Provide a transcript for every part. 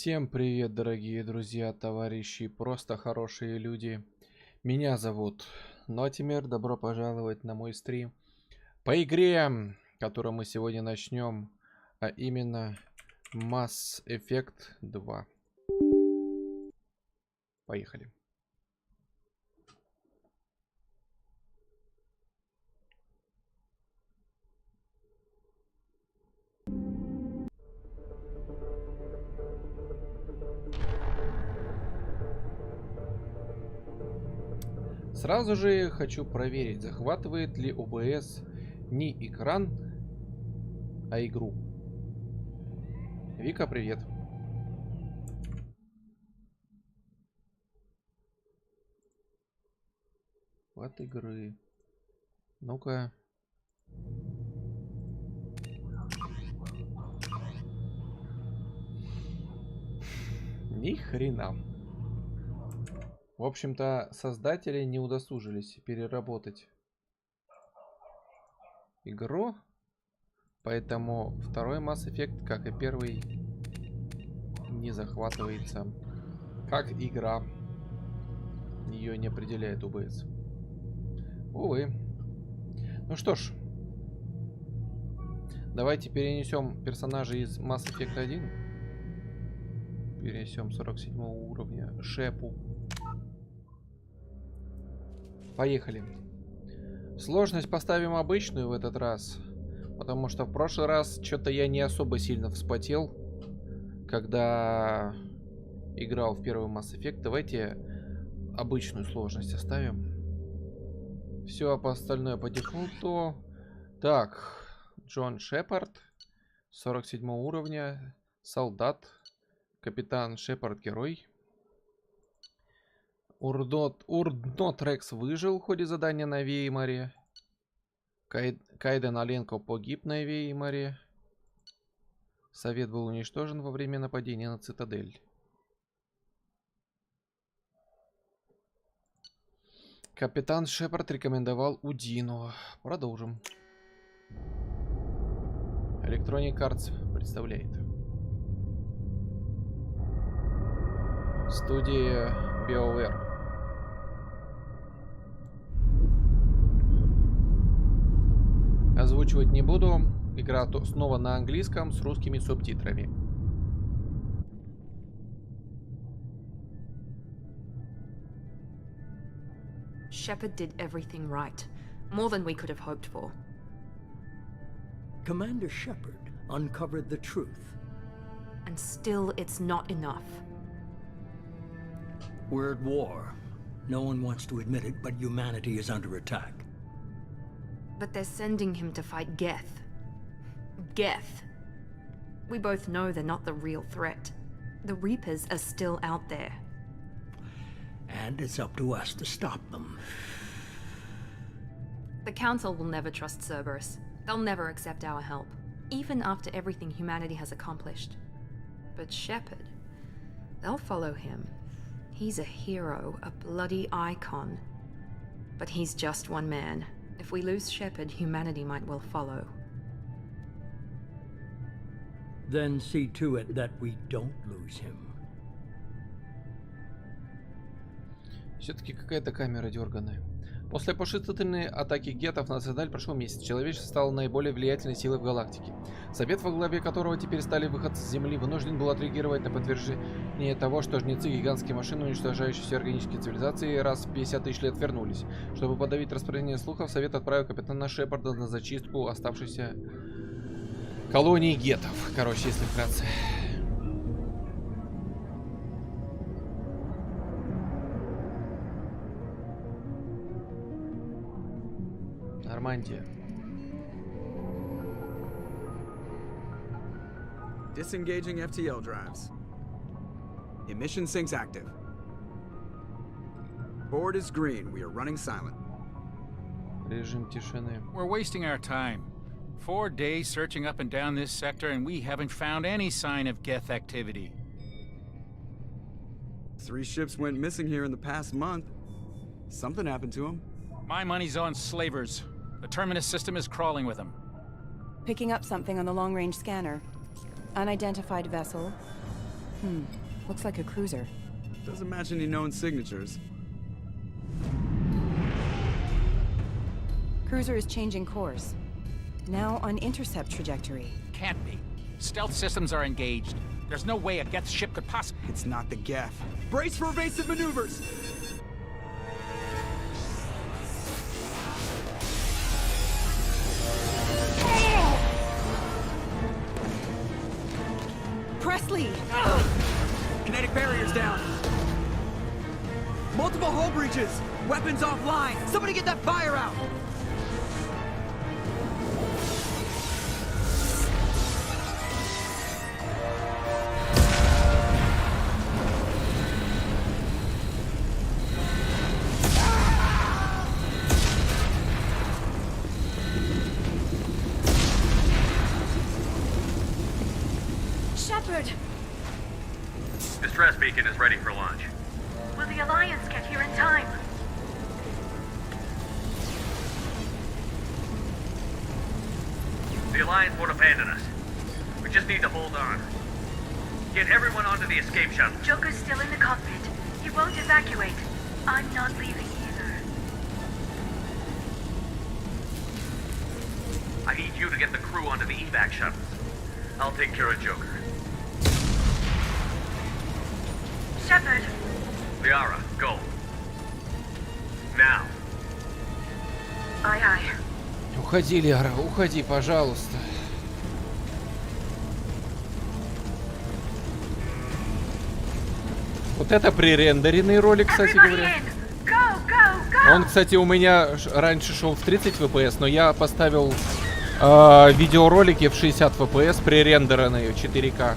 Всем привет, дорогие друзья, товарищи, просто хорошие люди. Меня зовут Нотимер, добро пожаловать на мой стрим по игре, которую мы сегодня начнем, а именно Mass Effect 2. Поехали. Сразу же хочу проверить, захватывает ли ОБС не экран, а игру. Вика, привет. Вот игры. Ну-ка. Ни хрена. В общем-то, создатели не удосужились переработать игру, поэтому второй Mass Effect, как и первый, не захватывается как игра. Ее не определяет ОБС. Увы. Ну что ж, давайте перенесем персонажей из Mass Effect 1. Перенесем 47 уровня ШЕПУ. Поехали. Сложность поставим обычную в этот раз, потому что в прошлый раз что-то я не особо сильно вспотел, когда играл в первый Mass Effect. Давайте обычную сложность оставим. Все остальное по дефолту. Так, Джон Шепард, 47 уровня, солдат, капитан Шепард герой. Урднот Рекс выжил в ходе задания на Веймаре. Кайден Аленко погиб на Веймаре. Совет был уничтожен во время нападения на Цитадель. Капитан Шепард рекомендовал Удину. Продолжим. Electronic Arts представляет. Студия BioWare. Озвучивать не буду. Игра снова на английском с русскими субтитрами. Shepard did everything right. More than we could have hoped for. Commander Shepard uncovered the truth. And still it's not enough. We're at war. No one wants to admit it, but humanity is under attack. But they're sending him to fight Geth. Geth. We both know they're not the real threat. The Reapers are still out there. And it's up to us to stop them. The Council will never trust Cerberus. They'll never accept our help, even after everything humanity has accomplished. But Shepard, they'll follow him. He's a hero, a bloody icon. But he's just one man. If we lose Shepard, humanity might well follow. Then see to it that we don't lose him. Все-таки какая-то камера дерганая. После пошествительной атаки гетов на Цитадель прошел месяц. Человечество стало наиболее влиятельной силой в галактике. Совет, во главе которого теперь стали выходцы с Земли, вынужден был отреагировать на подтверждение того, что жнецы, гигантские машины, уничтожающие все органические цивилизации, раз в 50 тысяч лет вернулись. Чтобы подавить распространение слухов, Совет отправил капитана Шепарда на зачистку оставшейся колонии гетов. Короче, если вкратце. Нормандия. Disengaging FTL drives. Emission sinks active. Board is green. We are running silent. Режим тишины. We're wasting our time. 4 days searching up and down this sector, and we haven't found any sign of Geth activity. 3 ships went missing here in the past month. Something happened to them. My money's on slavers. The Terminus system is crawling with them. Picking up something on the long-range scanner. Unidentified vessel. Looks like a cruiser. Doesn't match any known signatures. Cruiser is changing course. Now on intercept trajectory. Can't be. Stealth systems are engaged. There's no way a Geth ship could possibly... It's not the Geth. Brace for evasive maneuvers! Presley! Kinetic barriers down. Multiple hull breaches. Weapons offline. Somebody get that fire out. Shepard! Distress beacon is ready for launch. Will the Alliance get here in time? The Alliance won't abandon us. We just need to hold on. Get everyone onto the escape shuttle. Joker's still in the cockpit. He won't evacuate. I'm not leaving either. I need you to get the crew onto the evac shuttles. I'll take care of Joker. Shepard! Liara, go. Now. Aye, aye. Уходи, Лера, уходи, пожалуйста. Вот это пререндеренный ролик, кстати Everybody говоря. in! Go, go, go! Он, кстати, у меня раньше шел в 30 FPS, но я поставил видеоролики в 60 FPS, пререндеренные 4К.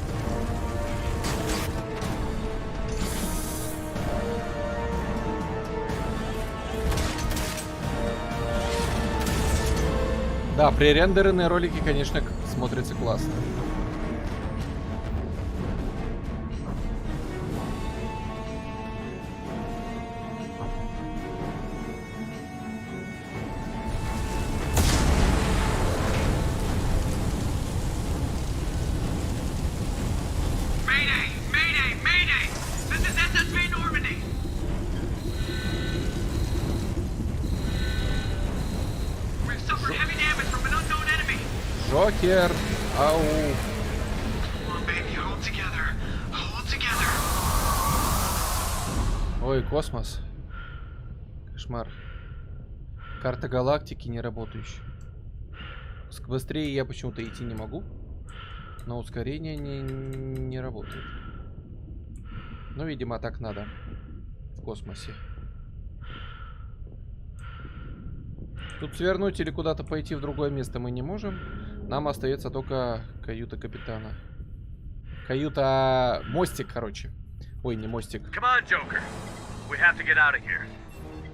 Да, пререндеренные ролики, конечно, смотрятся классно. Mayday! Mayday! Mayday! This is SSB Normandy! We've suffered heavy damage from an unknown enemy! Джокер, ау. Come on, baby, hold together. Hold together. Ой, космос. Кошмар. Карта галактики не работающая. Быстрее я почему-то идти не могу. Но ускорение не работает. Ну, видимо, так надо. В космосе. Тут свернуть или куда-то пойти в другое место мы не можем. Нам остается только каюта капитана. Каюта... Мостик, короче. Ой, не мостик. Come on, Joker. We have to get out of here.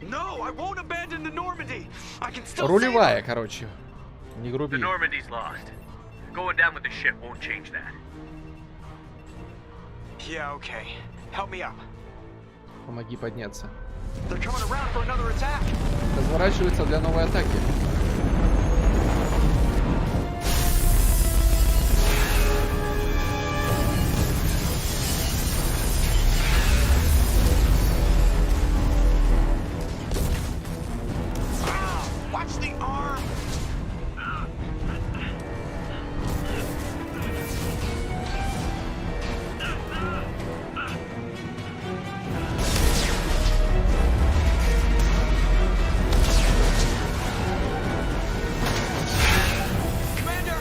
No, I won't abandon the Normandy. I can still Рулевая, короче. Не The груби. Normandy's lost. Going down with the ship won't change that. Yeah, okay. Help me up. Помоги подняться. They're coming around for another attack. Разворачивается для новой атаки. Watch the arm. Commander!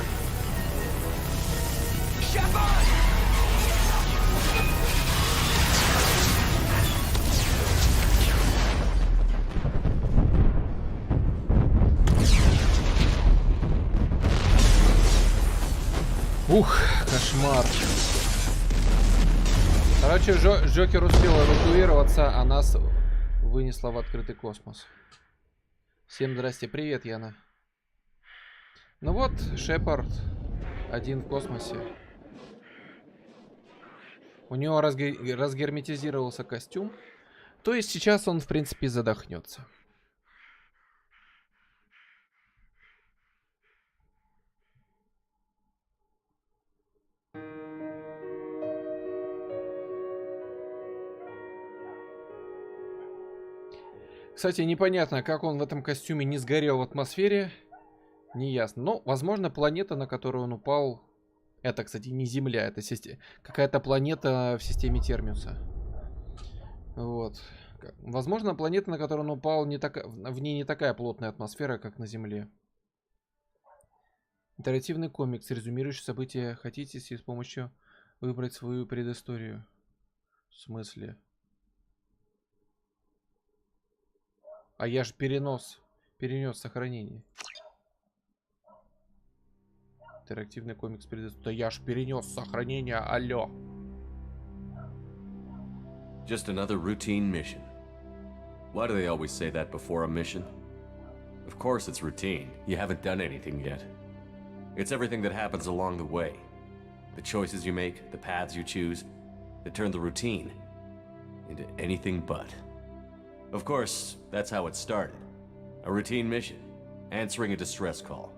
Shepard! Ух, кошмар. Короче, Джокер успел эвакуироваться, а нас вынесло в открытый космос. Всем здрасте, привет, Яна. Ну вот, Шепард один в космосе. У него разгерметизировался костюм. То есть сейчас он, в принципе, задохнется. Кстати, непонятно, как он в этом костюме не сгорел в атмосфере. Неясно. Но, возможно, планета, на которую он упал... Это, кстати, не Земля, это какая-то планета в системе Термиуса. Вот. Возможно, планета, на которую он упал, в ней не такая плотная атмосфера, как на Земле. Интерактивный комикс, резюмирующий события. Хотите с помощью выбрать свою предысторию? В смысле? А я же перенес сохранение. Интерактивный комикс предыстории. Да я ж перенес сохранение, алло. Just another routine mission. Why do they always say that before a mission? Of course it's routine. You haven't done anything yet. It's everything that happens along the way. The choices you make, the paths you choose, that turn the routine into anything but. Of course, that's how it started. A routine mission. Answering a distress call.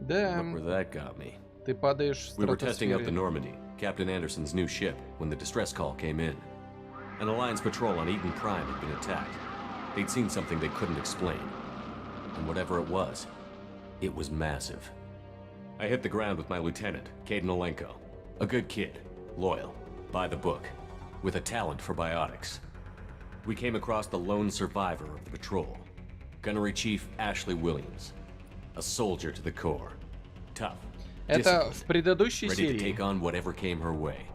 Да. Look where that got me. Ты падаешь в We were testing out the стратосфере. Normandy, Captain Anderson's new ship, when the distress call came in. An Alliance patrol on Eden Prime had been attacked. They'd seen something they couldn't explain. And whatever it was massive. I hit the ground with my lieutenant, Caden Olenko. A good kid, loyal, by the book, with a talent for biotics. We came across the lone survivor of the patrol, Gunnery Chief Ashley Williams. A soldier to the core. Tough, Это в disciplined, предыдущей ready to серии. take on whatever came her way.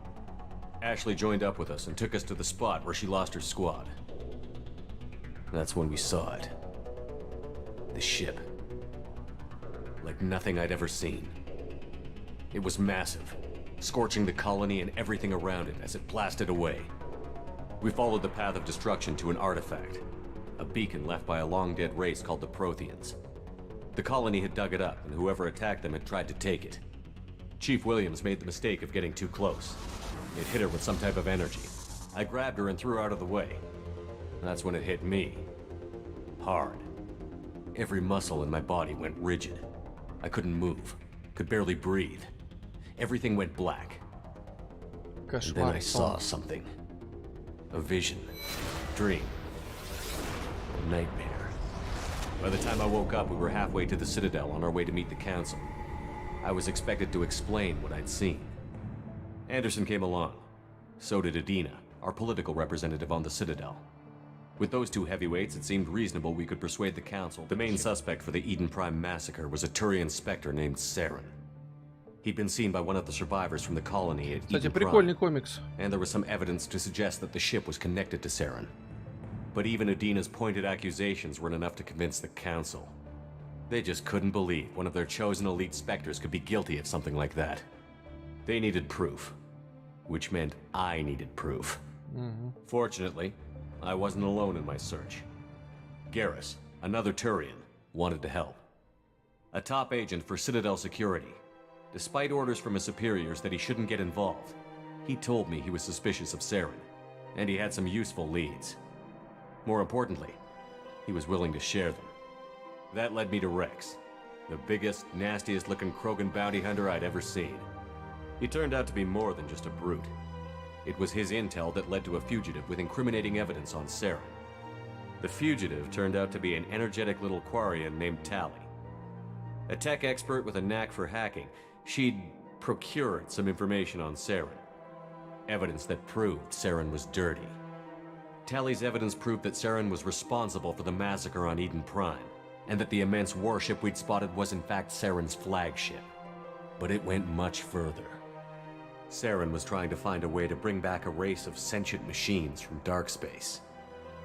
Ashley joined up with us and took us to the spot where she lost her squad. That's when we saw it. The ship. Like nothing I'd ever seen. It was massive, scorching the colony and everything around it as it blasted away. We followed the path of destruction to an artifact, a beacon left by a long-dead race called the Protheans. The colony had dug it up, and whoever attacked them had tried to take it. Chief Williams made the mistake of getting too close. It hit her with some type of energy. I grabbed her and threw her out of the way. That's when it hit me. Hard. Every muscle in my body went rigid. I couldn't move, could barely breathe. Everything went black. And then I saw something. A vision. Dream. A nightmare. By the time I woke up, we were halfway to the Citadel on our way to meet the Council. I was expected to explain what I'd seen. Anderson came along. So did Adina, our political representative on the Citadel. With those two heavyweights, it seemed reasonable we could persuade the Council. The main suspect for the Eden Prime massacre was a Turian Spectre named Saren. He'd been seen by one of the survivors from the colony at Кстати, Eden прикольный Prime, комикс. and there was some evidence to suggest that the ship was connected to Saren. But even Adina's pointed accusations weren't enough to convince the Council. They just couldn't believe one of their chosen elite Spectres could be guilty of something like that. They needed proof, which meant I needed proof. Fortunately, I wasn't alone in my search. Garrus, another Turian, wanted to help. A top agent for Citadel Security. Despite orders from his superiors that he shouldn't get involved, he told me he was suspicious of Saren, and he had some useful leads. More importantly, he was willing to share them. That led me to Rex, the biggest, nastiest looking Krogan bounty hunter I'd ever seen. He turned out to be more than just a brute. It was his intel that led to a fugitive with incriminating evidence on Saren. The fugitive turned out to be an energetic little Quarian named Tally. A tech expert with a knack for hacking, she'd procured some information on Saren. Evidence that proved Saren was dirty. Tally's evidence proved that Saren was responsible for the massacre on Eden Prime, and that the immense warship we'd spotted was in fact Saren's flagship. But it went much further. Saren was trying to find a way to bring back a race of sentient machines from dark space.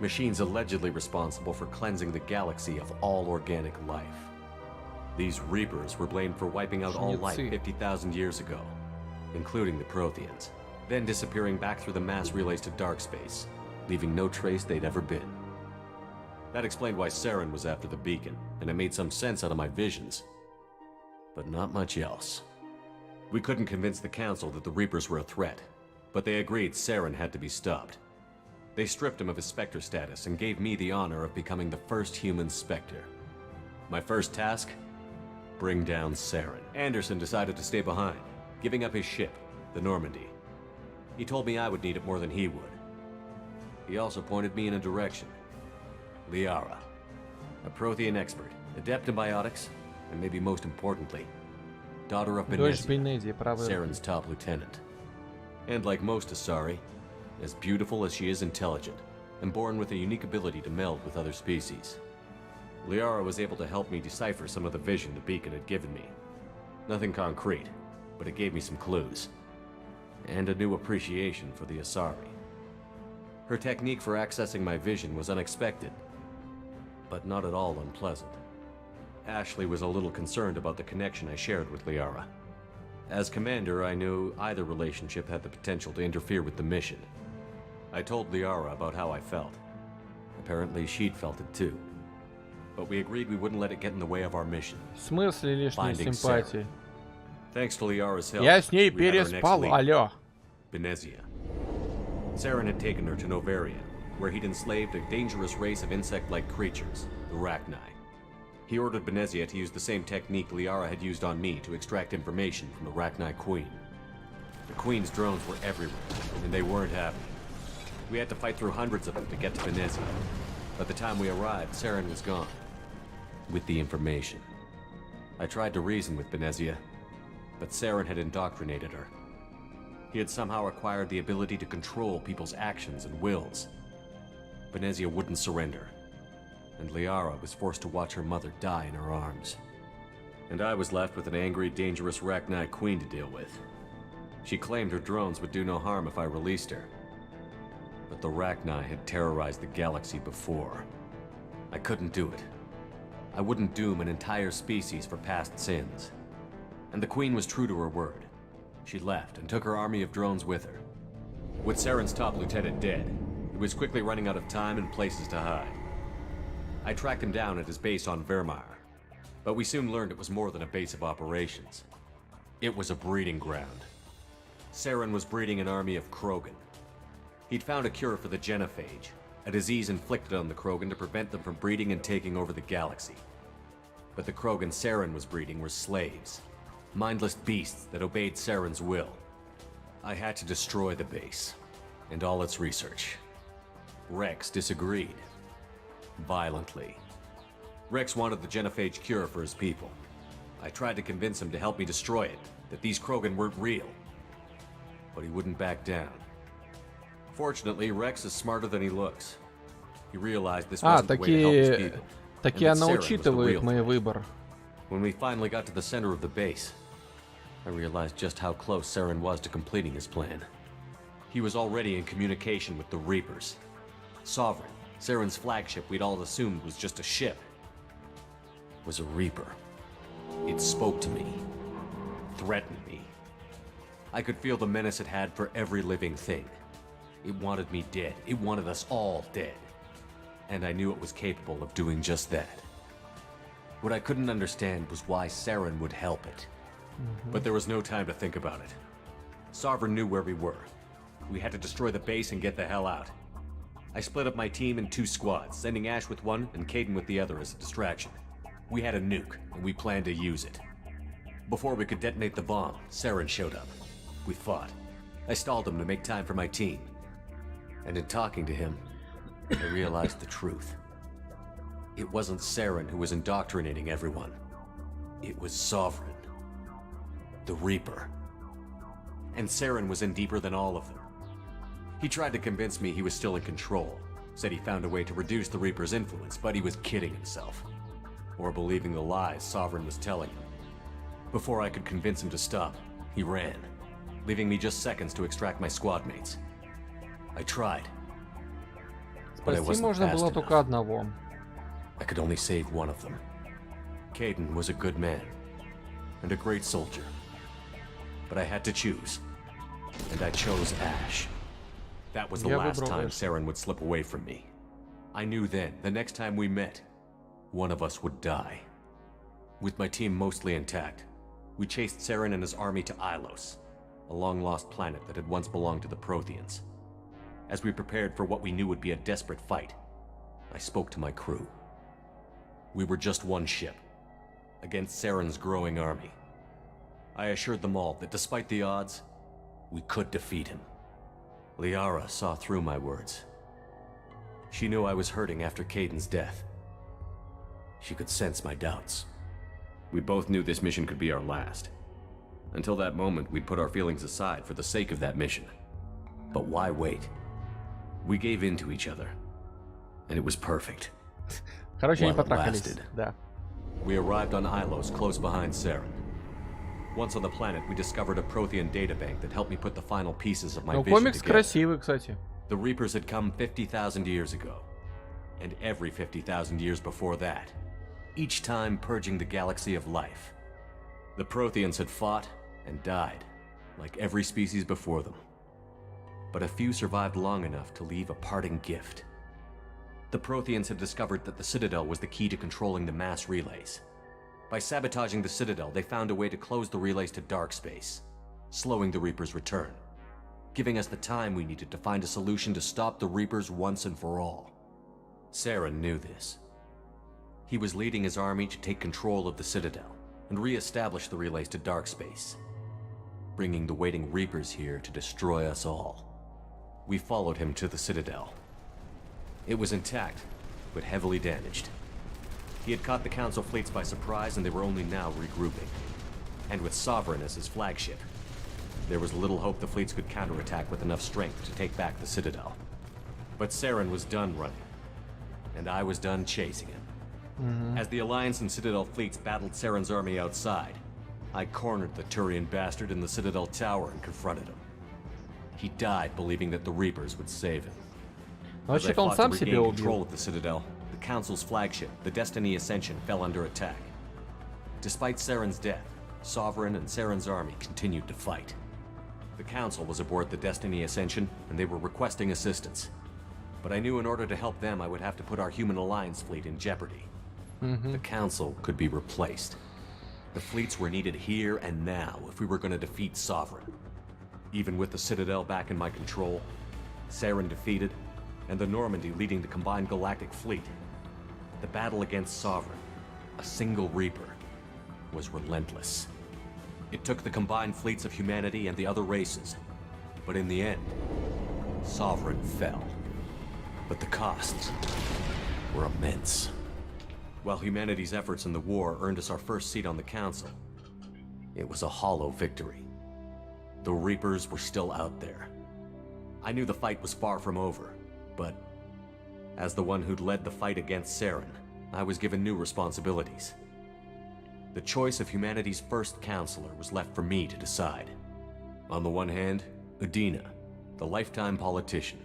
Machines allegedly responsible for cleansing the galaxy of all organic life. These Reapers were blamed for wiping out all life 50,000 years ago, including the Protheans, then disappearing back through the mass relays to dark space, leaving no trace they'd ever been. That explained why Saren was after the beacon, and it made some sense out of my visions. But not much else. We couldn't convince the Council that the Reapers were a threat, but they agreed Saren had to be stopped. They stripped him of his Spectre status and gave me the honor of becoming the first human Spectre. My first task? Bring down Saren. Anderson decided to stay behind, giving up his ship, the Normandy. He told me I would need it more than he would. He also pointed me in a direction. Liara, a Prothean expert, adept in biotics, and maybe most importantly, daughter of Дочь Benezia, Бенезии, правый. Saren's top lieutenant. And like most Asari, as beautiful as she is intelligent, and born with a unique ability to meld with other species. Liara was able to help me decipher some of the vision the beacon had given me. Nothing concrete, but it gave me some clues. And a new appreciation for the Asari. Her technique for accessing my vision was unexpected, but not at all unpleasant. Ashley was a little concerned about the connection I shared with Liara. As commander, I knew either relationship had the potential to interfere with the mission. I told Liara about how I felt. Apparently, she'd felt it too. But we agreed we wouldn't let it get in the way of our mission. В смысле лишней Finding симпатии? Thanks to Liara's help, Я с ней we had our next переспал, lead, алло. Benezia. Saren had taken her to Novaria, where he'd enslaved a dangerous race of insect-like creatures, the Rachni. He ordered Benezia to use the same technique Liara had used on me to extract information from the Rachni Queen. The Queen's drones were everywhere, and they weren't happy. We had to fight through hundreds of them to get to Benezia. By the time we arrived, Saren was gone. With the information. I tried to reason with Benezia, but Saren had indoctrinated her. He had somehow acquired the ability to control people's actions and wills. Benezia wouldn't surrender, and Liara was forced to watch her mother die in her arms. And I was left with an angry, dangerous Rachni Queen to deal with. She claimed her drones would do no harm if I released her. But the Rachni had terrorized the galaxy before. I couldn't do it. I wouldn't doom an entire species for past sins. And the Queen was true to her word. She left and took her army of drones with her. With Saren's top lieutenant dead, he was quickly running out of time and places to hide. I tracked him down at his base on Vermeer, but we soon learned it was more than a base of operations. It was a breeding ground. Saren was breeding an army of Krogan. He'd found a cure for the genophage, a disease inflicted on the Krogan to prevent them from breeding and taking over the galaxy. But the Krogan Saren was breeding were slaves, mindless beasts that obeyed Saren's will. I had to destroy the base, and all its research. Rex disagreed. Violently. Rex wanted the genophage cure for his people. I tried to convince him to help me destroy it, that these Krogan weren't real. But he wouldn't back down. Fortunately, Rex is smarter than he looks. He realized this wasn't the way to help his people. Таки она учитывает мой выбор. When we finally got to the center of the base, I realized just how close Saren was to completing his plan. He was already in communication with the Reapers. Sovereign, Saren's flagship we'd all assumed was just a ship, was a Reaper. It spoke to me, threatened me. I could feel the menace it had for every living thing. It wanted me dead. It wanted us all dead. And I knew it was capable of doing just that. What I couldn't understand was why Saren would help it. But there was no time to think about it. Sovereign knew where we were. We had to destroy the base and get the hell out. I split up my team in 2 squads, sending Ash with one and Caden with the other as a distraction. We had a nuke, and we planned to use it. Before we could detonate the bomb, Saren showed up. We fought. I stalled him to make time for my team. And in talking to him, I realized the truth. It wasn't Saren who was indoctrinating everyone. It was Sovereign. The Reaper. And Saren was in deeper than all of them. He tried to convince me he was still in control. Said he found a way to reduce the Reaper's influence, but he was kidding himself. Or believing the lies Sovereign was telling him. Before I could convince him to stop, he ran, leaving me just seconds to extract my squad mates. I tried. But I Спасти wasn't можно fast было enough. только одного. I could only save one of them. Caden was a good man, and a great soldier. But I had to choose, and I chose Ash. That was the Я last выбрал time Ash. Saren would slip away from me. I knew then, the next time we met, one of us would die. With my team mostly intact, we chased Saren and his army to Ilos, a long-lost planet that had once belonged to the Protheans. As we prepared for what we knew would be a desperate fight, I spoke to my crew. We were just one ship, against Saren's growing army. I assured them all that despite the odds, we could defeat him. Liara saw through my words. She knew I was hurting after Caden's death. She could sense my doubts. We both knew this mission could be our last. Until that moment, we'd put our feelings aside for the sake of that mission. But why wait? We gave in to each other. And it was perfect. Короче, они While it потрахались. lasted. Да. We arrived on Ilos, close behind Saren. Once on the planet, we discovered a Prothean databank that helped me put the final pieces of my Ну, vision комикс together. красивый, кстати. The Reapers had come 50,000 years ago. And every 50,000 years before that. Each time purging the galaxy of life. The Protheans had fought and died, like every species before them. But a few survived long enough to leave a parting gift. The Protheans had discovered that the Citadel was the key to controlling the mass relays. By sabotaging the Citadel, they found a way to close the relays to dark space, slowing the Reapers' return, giving us the time we needed to find a solution to stop the Reapers once and for all. Saren knew this. He was leading his army to take control of the Citadel and re-establish the relays to dark space, bringing the waiting Reapers here to destroy us all. We followed him to the Citadel. It was intact, but heavily damaged. He had caught the Council fleets by surprise, and they were only now regrouping. And with Sovereign as his flagship, there was little hope the fleets could counterattack with enough strength to take back the Citadel. But Saren was done running, and I was done chasing him. As the Alliance and Citadel fleets battled Saren's army outside, I cornered the Turian bastard in the Citadel tower and confronted him. He died believing that the Reapers would save him. As I Значит, он fought сам to себя regain control убил. of the Citadel, the Council's flagship, the Destiny Ascension, fell under attack. Despite Saren's death, Sovereign and Saren's army continued to fight. The Council was aboard the Destiny Ascension, and they were requesting assistance. But I knew in order to help them, I would have to put our Human Alliance fleet in jeopardy. The Council could be replaced. The fleets were needed here and now if we were going to defeat Sovereign. Even with the Citadel back in my control, Saren defeated, and the Normandy leading the combined galactic fleet, the battle against Sovereign, a single Reaper, was relentless. It took the combined fleets of humanity and the other races, but in the end, Sovereign fell. But the costs were immense. While humanity's efforts in the war earned us our first seat on the Council, it was a hollow victory. The Reapers were still out there. I knew the fight was far from over, but as the one who'd led the fight against Saren, I was given new responsibilities. The choice of humanity's first counselor was left for me to decide. On the one hand, Udina, the lifetime politician.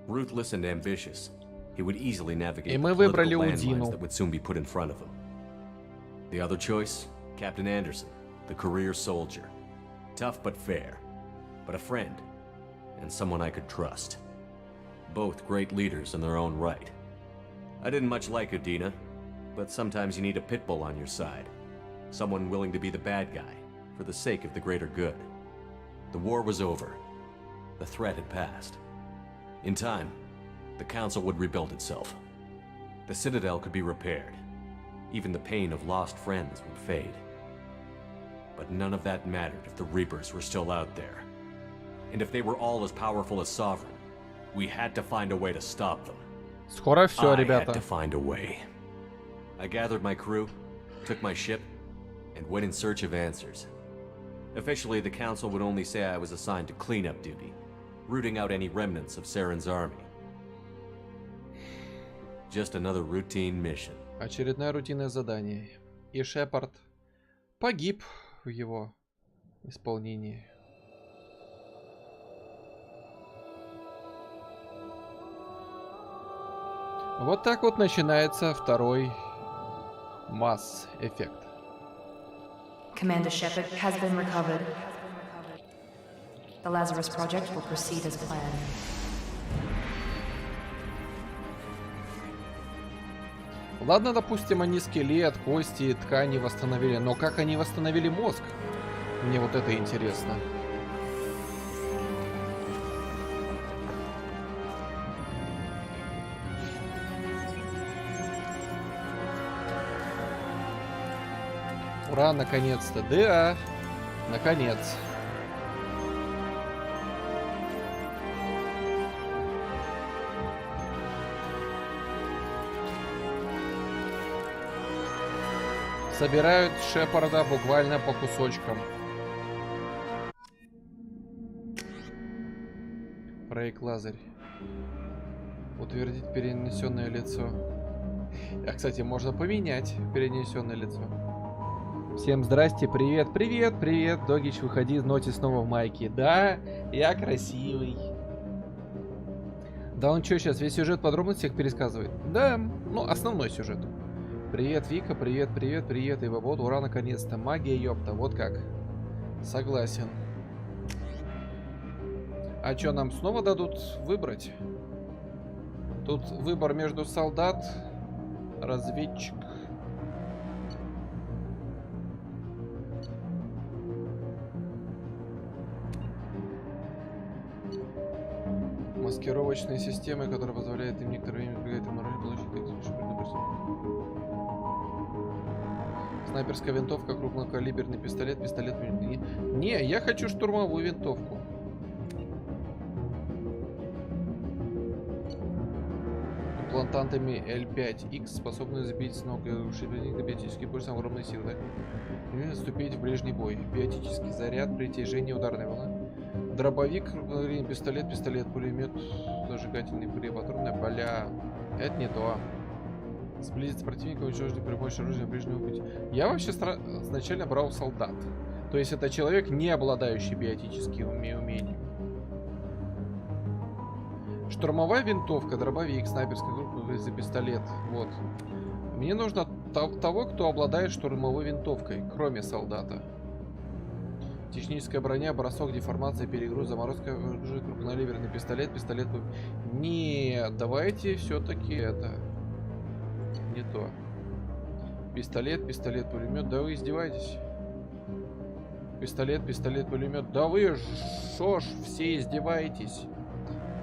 Ruthless and ambitious, he would easily navigate И the мы political выбрали landmines Удину. that would soon be put in front of him. The other choice, Captain Anderson, the career soldier. Tough but fair, but a friend, and someone I could trust. Both great leaders in their own right. I didn't much like Udina, but sometimes you need a pit bull on your side. Someone willing to be the bad guy, for the sake of the greater good. The war was over. The threat had passed. In time, the Council would rebuild itself. The Citadel could be repaired. Even the pain of lost friends would fade. But none of that mattered if the Reapers were still out there. And if they were all as powerful as Sovereign, we had to find a way to stop them. Скоро все, I had ребята. to find a way. I gathered my crew, took my ship, and went in search of answers. Officially, the Council would only say I was assigned to cleanup duty, rooting out any remnants of Saren's army. Just another routine mission. Очередное рутинное задание. И Шепард погиб в его исполнении. Вот так вот начинается второй Mass Effect. Commander Shepard has been recovered. The Lazarus Project will proceed as planned. Ладно, допустим, они скелет, кости, ткани восстановили, но как они восстановили мозг? Мне вот это интересно. Ура, наконец-то. Да, наконец. Собирают Шепарда буквально по кусочкам. Проект Лазарь. Утвердить перенесенное лицо. А, кстати, можно поменять перенесенное лицо. Всем здрасте, привет, привет, привет. Догич, выходи, Ноти снова в майке. Да, я красивый. Да он что, сейчас весь сюжет в подробностях пересказывает? Да, ну, основной сюжет. Привет, Вика, привет, привет, привет, Ива, вот, ура, наконец-то. Магия, ёпта, вот как. Согласен. А что, нам снова дадут выбрать? Тут выбор между солдат, разведчик. Маскировочные системы, которые позволяют им некоторое время избегать обнаружения, получить как предупреждение. Снайперская винтовка, крупнокалиберный пистолет, пистолет... Не, я хочу штурмовую винтовку. Имплантантами L5X, способны сбить с ног и разрушить биотический пульс огромной силы, да? И наступить в ближний бой. Биотический заряд, притяжение, ударной волны. Дробовик, пистолет, пистолет, пулемет, зажигательные патронные поля. Это не то. Сблизиться противника, уничтожить при помощи оружия ближнего пути. Я вообще изначально брал солдат. То есть это человек, не обладающий биотическими умениями. Штурмовая винтовка, дробовик, снайперская группа за пистолет. Вот. Мне нужно того, кто обладает штурмовой винтовкой, кроме солдата. Техническая броня, бросок, деформация, перегруз, заморозка, крупнокалиберный пистолет, пистолет. Нет, давайте все-таки это. Не то. Пистолет, пистолет, пулемет. Да вы издеваетесь? Пистолет, пистолет, пулемет. Да вы шо ж все издеваетесь?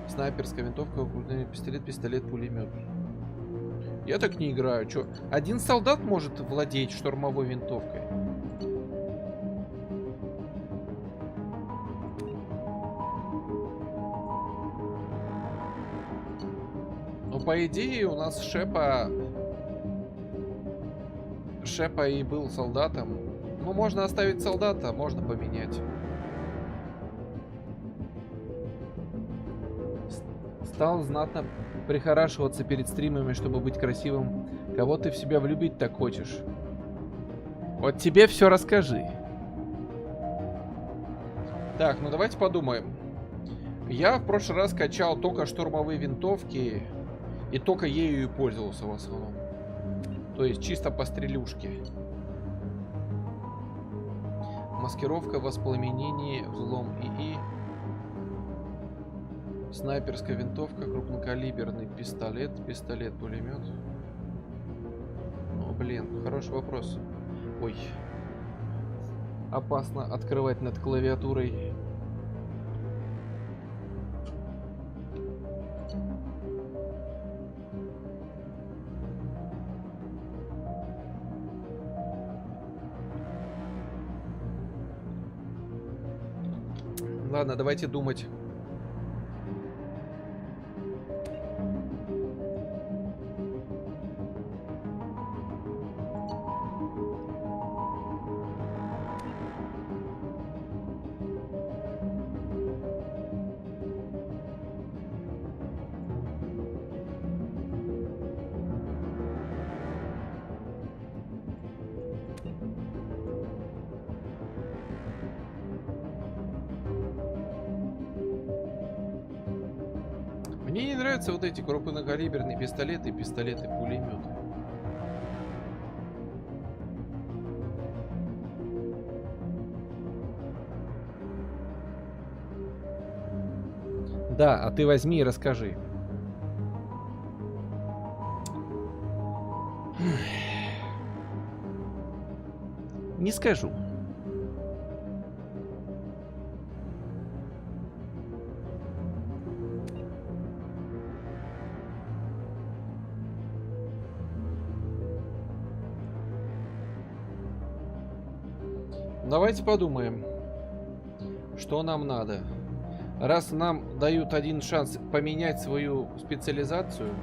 Снайперская винтовка, пистолет, пистолет, пулемет. Я так не играю. Чё? Один солдат может владеть штурмовой винтовкой. Ну, по идее, у нас Шепа и был солдатом. Ну, можно оставить солдата, можно поменять. Стал знатно прихорашиваться перед стримами, чтобы быть красивым. Кого ты в себя влюбить так хочешь? Вот тебе все расскажи. Так, ну давайте подумаем. Я в прошлый раз качал только штурмовые винтовки. И только ею и пользовался в основном. То есть чисто по стрелюшке. Маскировка, воспламенение, взлом ИИ. Снайперская винтовка, крупнокалиберный пистолет, пистолет-пулемет. О, блин, хороший вопрос. Ой. Опасно открывать над клавиатурой. Ладно, давайте думать. Мне не нравятся вот эти крупнокалиберные пистолеты, пистолеты-пулеметы. Да, а ты возьми и расскажи. Не скажу. Давайте подумаем, что нам надо. Раз нам дают один шанс поменять свою специализацию,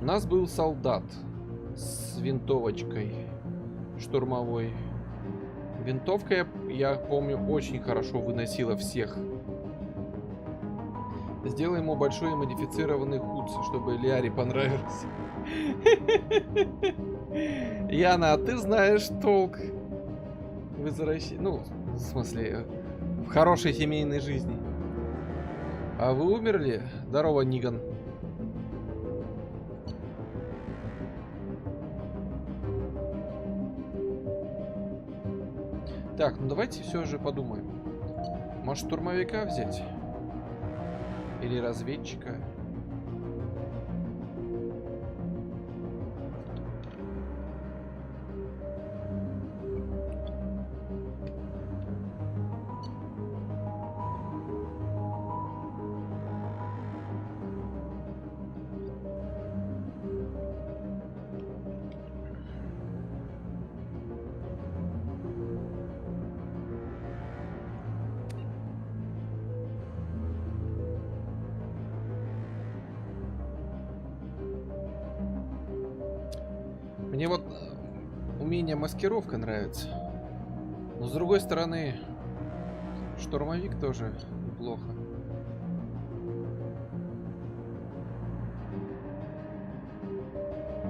у нас был солдат с винтовочкой. штурмовой. Винтовка, я помню, очень хорошо выносила всех. Сделай ему большой модифицированный худ, чтобы Лиаре понравился. Яна, а ты знаешь толк в возвращении, ну, в смысле, в хорошей семейной жизни. А вы умерли? Здорово, Ниган. Так, ну давайте все же подумаем. Может, штурмовика взять? Или разведчика? Мне вот умение маскировка нравится. Но с другой стороны, штурмовик тоже неплохо.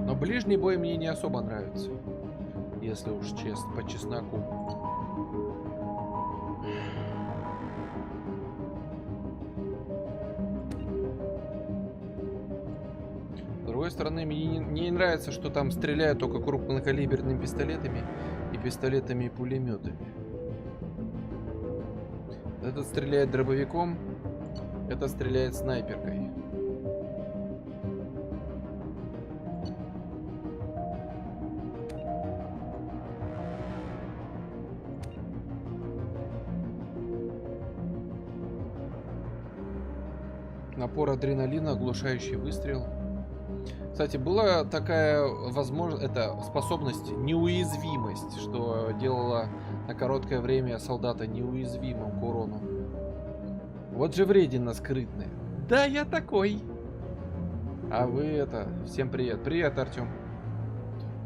Но ближний бой мне не особо нравится. Если уж честно, по чесноку. С другой стороны, мне не нравится, что там стреляют только крупнокалиберными пистолетами и пулеметами. Этот стреляет дробовиком, этот стреляет снайперкой. Напор адреналина, оглушающий выстрел. Кстати, была такая возможность, это способность неуязвимость, что делала на короткое время солдата неуязвимым к урону. Вот же вредина скрытная. Да, я такой. А вы это... Всем привет. Привет, Артем.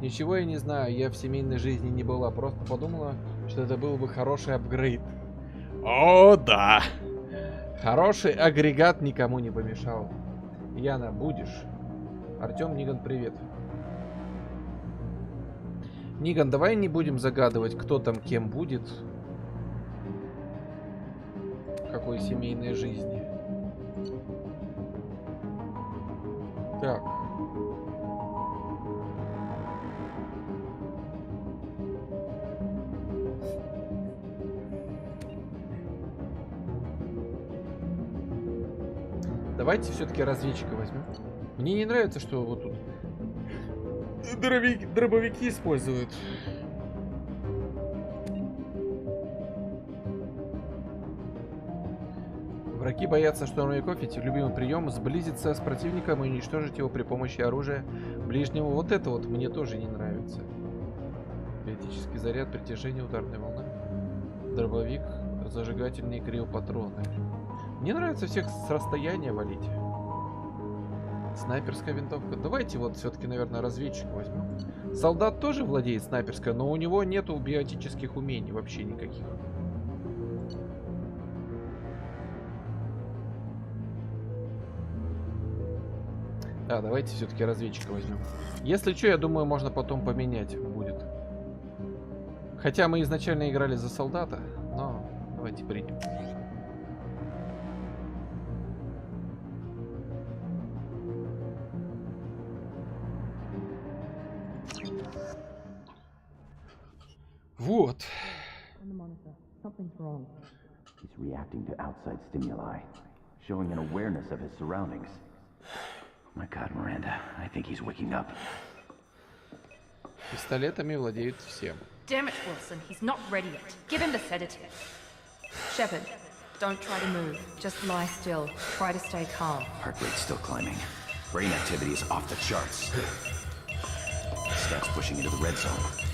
Ничего я не знаю, я в семейной жизни не была. Просто подумала, что это был бы хороший апгрейд. О, да. Хороший агрегат никому не помешал. Яна, будешь? Артем, Ниган, привет. Ниган, давай не будем загадывать, кто там кем будет. Какой семейной жизни. Так. Давайте все-таки разведчика возьмем. Мне не нравится, что вот тут дробовики используют. Враги боятся штурмовиков, ведь любимый прием сблизиться с противником и уничтожить его при помощи оружия ближнего. Вот это вот мне тоже не нравится. Критический заряд, притяжение, ударная волна. Дробовик, зажигательные криопатроны. Мне нравится всех с расстояния валить. Снайперская винтовка. Давайте вот все-таки, наверное, разведчика возьмем. Солдат тоже владеет снайперской, но у него нету биотических умений вообще никаких. Да, давайте все-таки разведчика возьмем. Если что, я думаю, можно потом поменять будет. Хотя мы изначально играли за солдата, но давайте примем. Вот. He's reacting to outside stimuli, showing an awareness of his surroundings. Oh my God, Miranda, I think he's waking up. Пистолетами владеют всем. Damn it, Wilson, he's not ready yet. Give him the sedative. Shepard, don't try to move. Just lie still. Try to stay calm. Heart rate's still climbing. Brain activity is off the charts. Stats pushing into the red zone.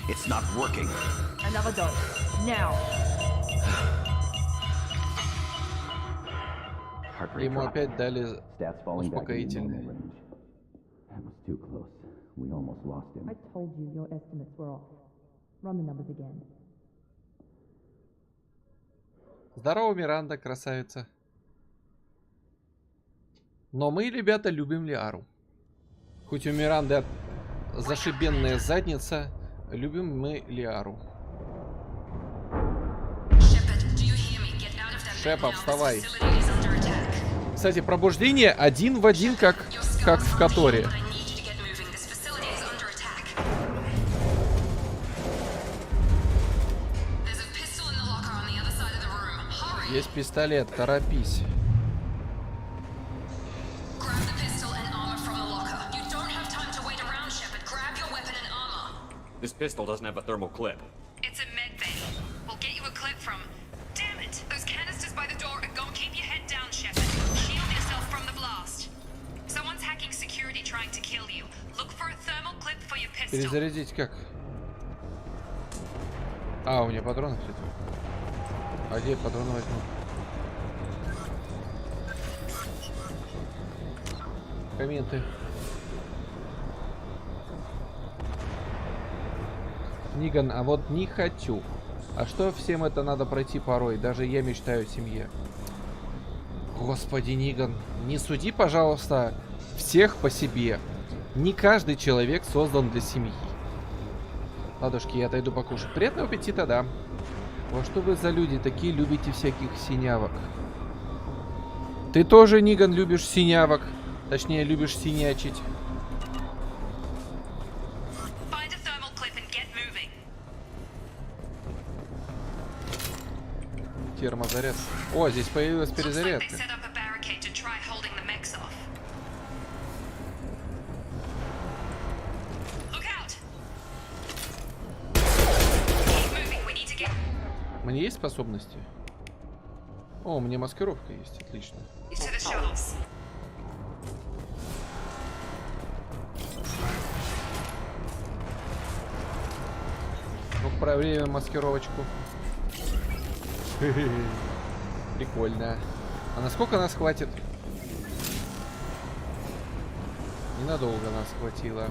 It's not working. Another dose. Now. Ему опять дали успокоительное. That was too close. We almost lost him. I told you your estimates were off. Здорово, Миранда, красавица. Но мы, ребята, любим Лиару. Хоть у Миранды зашибенная задница, любим мы Лиару. Шепа, вставай. Кстати, пробуждение один в один, как в которой. Есть пистолет, торопись. This pistol doesn't have a thermal clip. It's a med bay. We'll get you a clip from... Damn it! Those canisters by the door are going to keep your head down, Shepard. Shield yourself from the blast. Someone's hacking security trying to kill you. Look for a thermal clip for your pistol. Перезарядить как? А, у меня патронов нет. А где патроны возьму? Комменты. Ниган, а вот не хочу. А что всем это надо пройти порой? Даже я мечтаю о семье. Господи, Ниган, не суди, пожалуйста, всех по себе. Не каждый человек создан для семьи. Ладушки, я отойду покушать. Приятного аппетита, да. Во что вы за люди такие, любите всяких синявок? Ты тоже, Ниган, любишь синявок? Точнее, любишь синячить. Термозаряд. О, здесь появилась перезарядка. Мне есть способности? О, у меня маскировка есть, отлично. Ну, проверим маскировочку. Прикольно. А насколько нас хватит? Ненадолго нас хватило.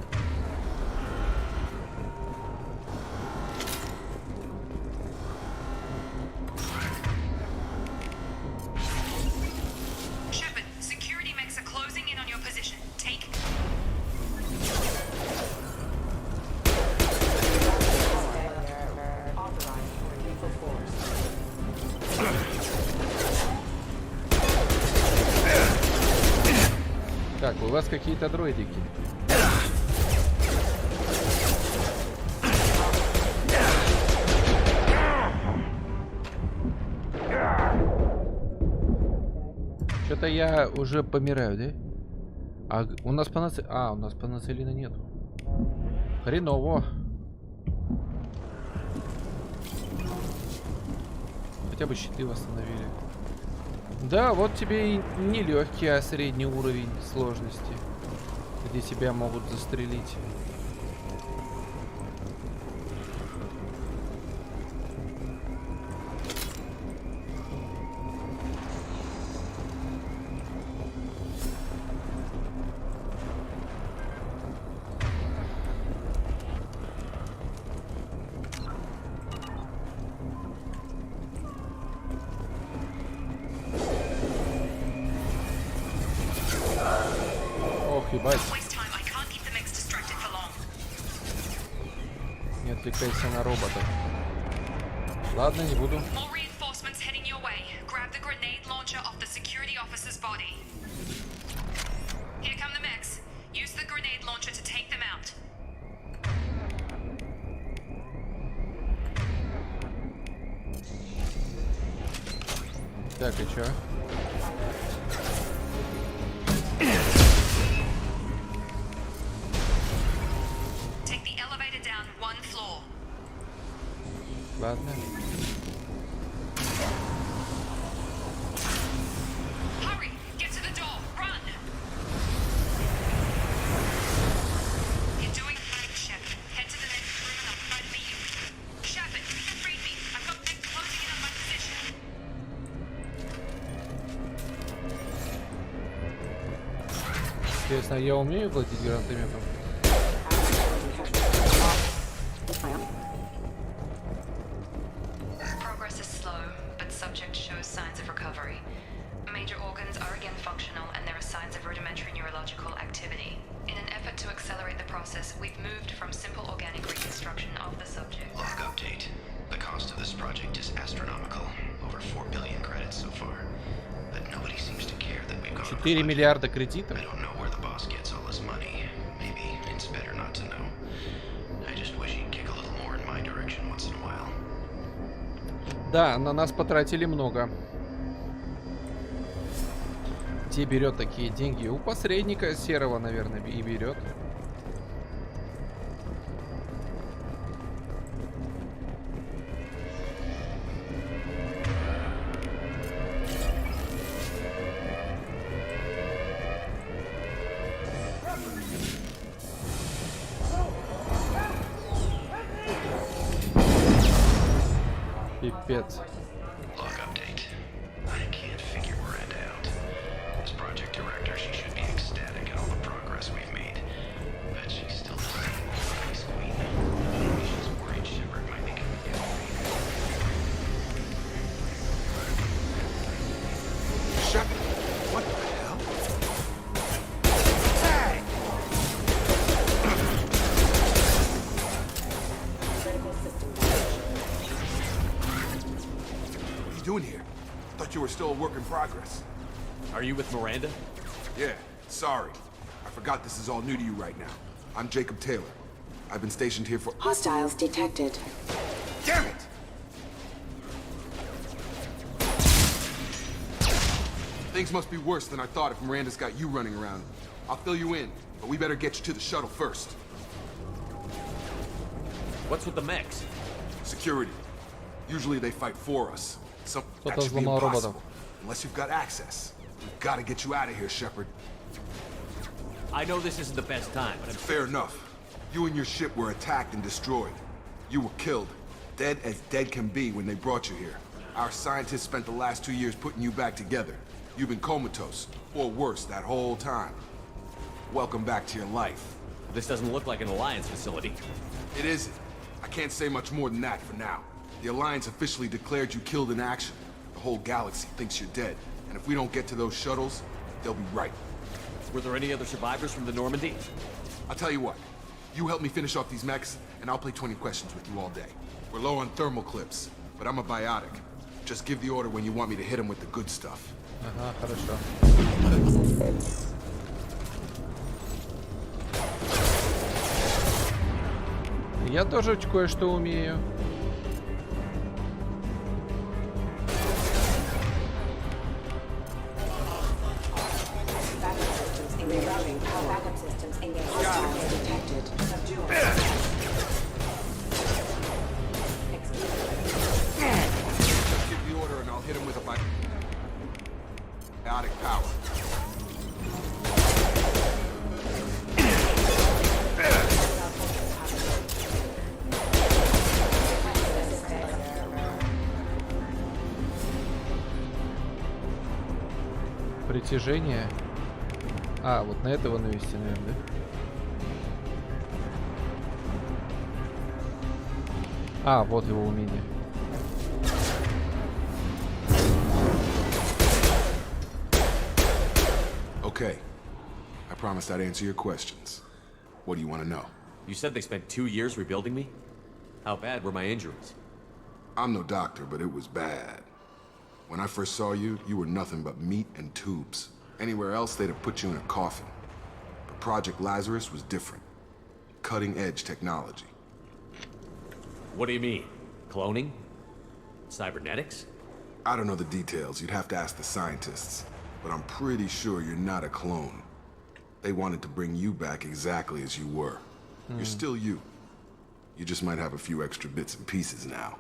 Так, у вас какие-то дроидики. Что-то я уже помираю, да? А у нас у нас панацелина нету. Хреново. Хотя бы щиты восстановили. Да, вот тебе и не легкий, а средний уровень сложности, где тебя могут застрелить. Не отвлекайся на робота. Ладно, не буду. Так, и чё? Ладно. Интересно, я умею платить гранатометом? 4 миллиарда кредитов. Да, на нас потратили много. Где берет такие деньги? У посредника серого, наверное, и берет. Пипец. Doing here? Thought you were still a work in progress. Are you with Miranda? Yeah, sorry. I forgot this is all new to you right now. I'm Jacob Taylor. I've been stationed here for— Hostiles detected. Damn it! Things must be worse than I thought if Miranda's got you running around. I'll fill you in, but we better get you to the shuttle first. What's with the mechs? Security. Usually they fight for us. That should be impossible. Unless you've got access. We've got to get you out of here, Shepard. I know this isn't the best time, but Fair enough. You and your ship were attacked and destroyed. You were killed. Dead as dead can be when they brought you here. Our scientists spent the last 2 years putting you back together. You've been comatose, or worse, that whole time. Welcome back to your life. This doesn't look like an Alliance facility. It isn't. I can't say much more than that for now. The Alliance officially declared you killed in action. The whole galaxy thinks you're dead. And if we don't get to those shuttles, they'll be right. Were there any other survivors from the Normandy? I'll tell you what. You help me finish off these mechs, and I'll play 20 questions with you all day. We're low on thermal clips, but I'm a biotic. Just give the order when you want me to hit him with the good stuff. Ага, хорошо. Я тоже кое-что умею. Give the order and I'll hit him with a biotic power. Притяжение. А, вот на этого навести, наверное, да? А, вот его умение. Okay. I promised I'd answer your questions. What do you want to know? You said they spent 2 years rebuilding me? How bad were my injuries? I'm no doctor, but it was bad. When I first saw you, you were nothing but meat and tubes. Anywhere else, they'd have put you in a coffin. But Project Lazarus was different. Cutting-edge technology. What do you mean? Cloning? Cybernetics? I don't know the details. You'd have to ask the scientists. But I'm pretty sure you're not a clone. They wanted to bring you back exactly as you were. You're still you. You just might have a few extra bits and pieces now.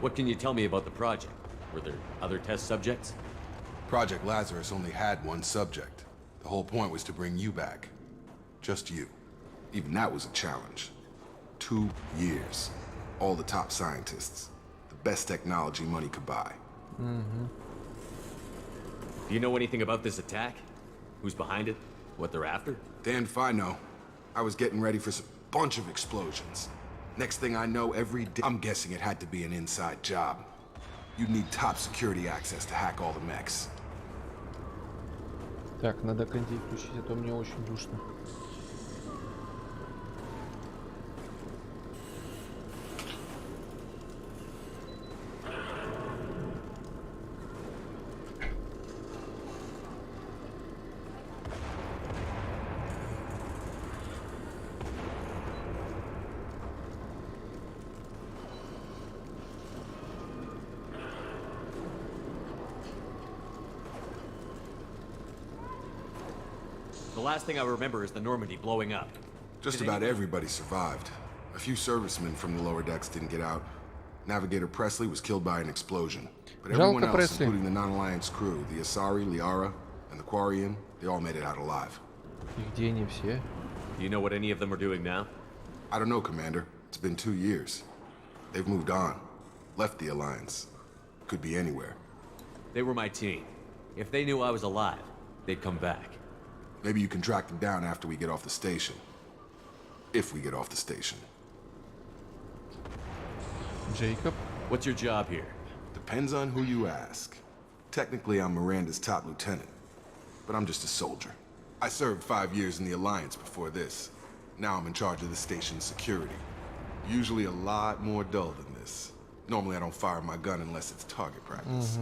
What can you tell me about the project? Were there other test subjects? Project Lazarus only had one subject. The whole point was to bring you back. Just you. Even that was a challenge. 2 years. All the top scientists. The best technology money could buy. Do you know anything about this attack? Who's behind it? What they're after? Damned if I know. I was getting ready for a bunch of explosions. Next thing I know, every day, I'm guessing it had to be an inside job. You'd need top security access to hack all the mechs. Так, надо кондей включить, а то мне очень душно. The last thing I remember is the Normandy blowing up. Just about everybody survived. A few servicemen from the lower decks didn't get out. Navigator Presley was killed by an explosion. But everyone else, including the non-alliance crew, the Asari, Liara, and the Quarian, they all made it out alive. И где они все? Do you know what any of them are doing now? I don't know, Commander. It's been 2 years. They've moved on. Left the Alliance. Could be anywhere. They were my team. If they knew I was alive, they'd come back. Maybe you can track them down after we get off the station. If we get off the station. Jacob? What's your job here? Depends on who you ask. Technically, I'm Miranda's top lieutenant. But I'm just a soldier. I served 5 years in the Alliance before this. Now I'm in charge of the station's security. Usually a lot more dull than this. Normally I don't fire my gun unless it's target practice.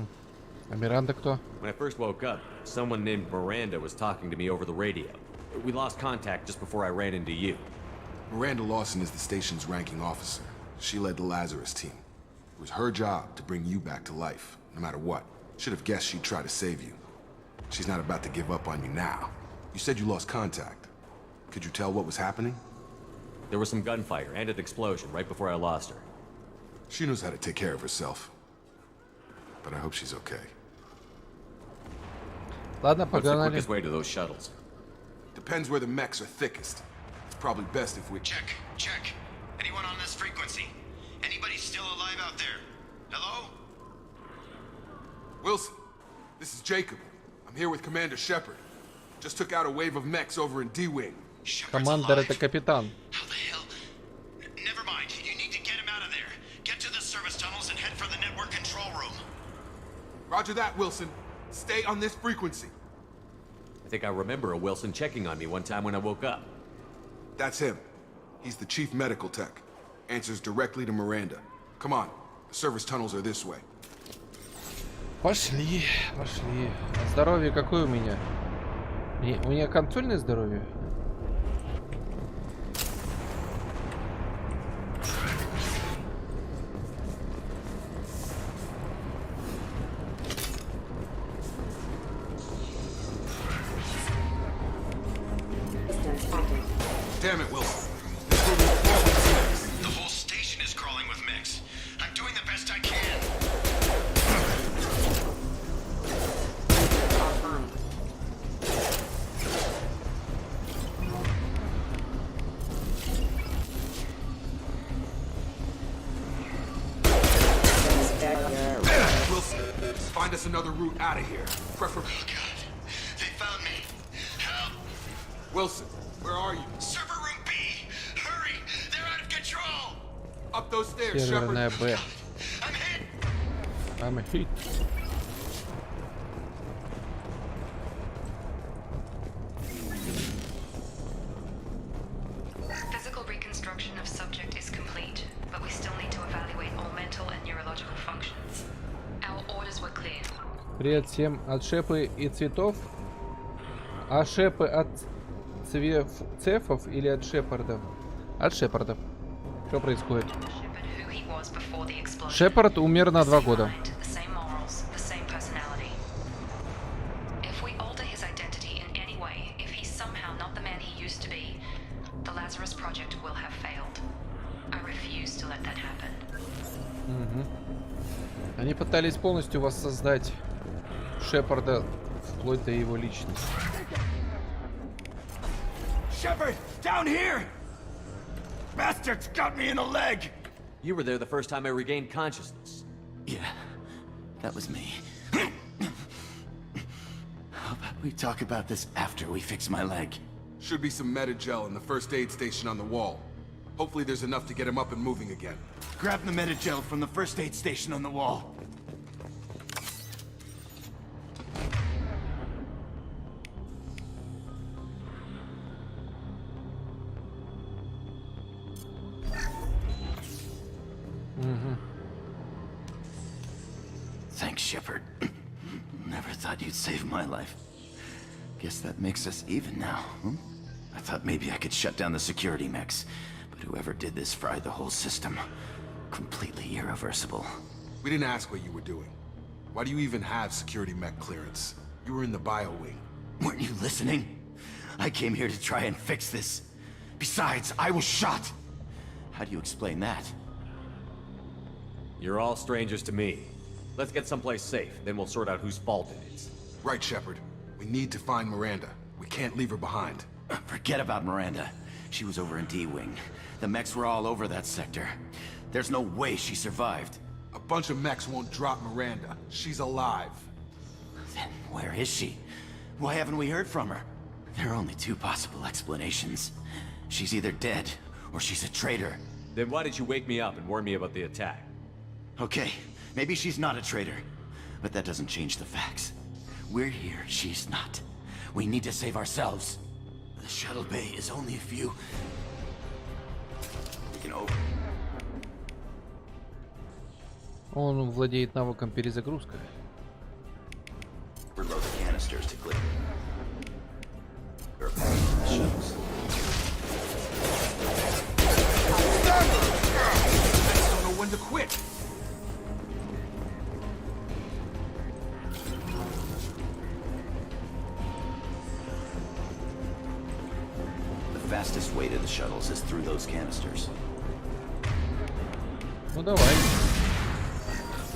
А Миранда кто? When I first woke up, someone named Miranda was talking to me over the radio. We lost contact just before I ran into you. Miranda Lawson is the station's ranking officer. She led the Lazarus team. It was her job to bring you back to life, no matter what. Should have guessed she'd try to save you. She's not about to give up on you now. You said you lost contact. Could you tell what was happening? There was some gunfire and an explosion right before I lost her. She knows how to take care of herself. But I hope she's okay. Ладно, What's the погнали. quickest way to those shuttles? Depends where the mechs are thickest. It's probably best if we... Check. Anyone on this frequency? Anybody still alive out there? Hello? Wilson, this is Jacob. I'm here with Commander Shepard. Just took out a wave of mechs over in D-Wing. Командир это капитан. How the hell? Never mind. You need to get him out of there. Get to the service tunnels and head for the network control room. Roger that, Wilson. Stay on this frequency. I think I remember a Wilson checking on me one time when I woke up. That's him. He's the chief medical tech. Answers directly to Miranda. Come on. The service tunnels are this way. Пошли. Здоровье какое у меня? У меня консольное здоровье? Damn it, Wilson. The whole station is crawling with mechs. I'm doing the best I can. Wilson, find us another route out of here. Preferably. Oh God, they found me. Help! Wilson, where are you? Server room B. Hurry! They're out of control. Up those stairs, Shepard. Серверная Б. I'm hit. I'm a hit. Physical reconstruction of subject is complete, but we still need to evaluate all mental and neurological functions. Our orders were clear. Привет всем от Шепы и Цветов. А Шепы от Цефов или от Шепардов? От Шепардов. Что происходит? Shepard, who he was before the explosion. Шепард умер на 2 года. The same morals, the same personality. If we alter his identity in any way, if he's somehow not the man he used to be, the Lazarus Project will have failed. I refuse to let that happen. Они пытались полностью воссоздать Шепарда вплоть до его личности. Shepard, down here! Bastards got me in the leg! You were there the first time I regained consciousness. Yeah, that was me. How about we talk about this after we fix my leg? Should be some Metagel in the first aid station on the wall. Hopefully there's enough to get him up and moving again. Grab the Metagel from the first aid station on the wall. Thanks, Shepard. Never thought you'd save my life. Guess that makes us even now, huh? I thought maybe I could shut down the security mechs, but whoever did this fried the whole system. Completely irreversible. We didn't ask what you were doing. Why do you even have security mech clearance? You were in the bio wing. Weren't you listening? I came here to try and fix this. Besides, I was shot. How do you explain that? You're all strangers to me. Let's get someplace safe, then we'll sort out whose fault it is. Right, Shepard. We need to find Miranda. We can't leave her behind. Forget about Miranda. She was over in D-Wing. The mechs were all over that sector. There's no way she survived. A bunch of mechs won't drop Miranda. She's alive. Then where is she? Why haven't we heard from her? There are only two possible explanations. She's either dead, or she's a traitor. Then why did you wake me up and warn me about the attack? Okay, maybe she's not a traitor. But that doesn't change the facts. We're here, she's not. We need to save ourselves. The shuttle bay is only a few... We can open... Он владеет навыком перезагрузка. Reload the canisters to clear. Shuttles. I don't know when to quit. The fastest way to the shuttles is through those canisters. Ну давай.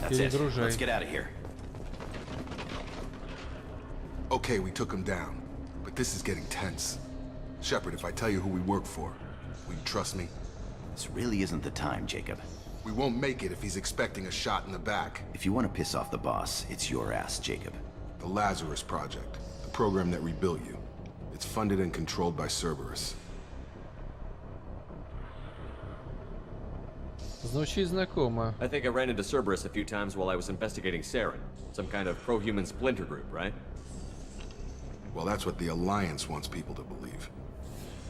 That's it. Let's get out of here. Okay, we took him down. But this is getting tense. Shepard, if I tell you who we work for, will you trust me? This really isn't the time, Jacob. We won't make it if he's expecting a shot in the back. If you want to piss off the boss, it's your ass, Jacob. The Lazarus Project, the program that rebuilt you. It's funded and controlled by Cerberus. Звучит знакомо. I think I ran into Cerberus a few times while I was investigating Saren. Some kind of pro-human splinter group, right? Well, that's what the Alliance wants people to believe.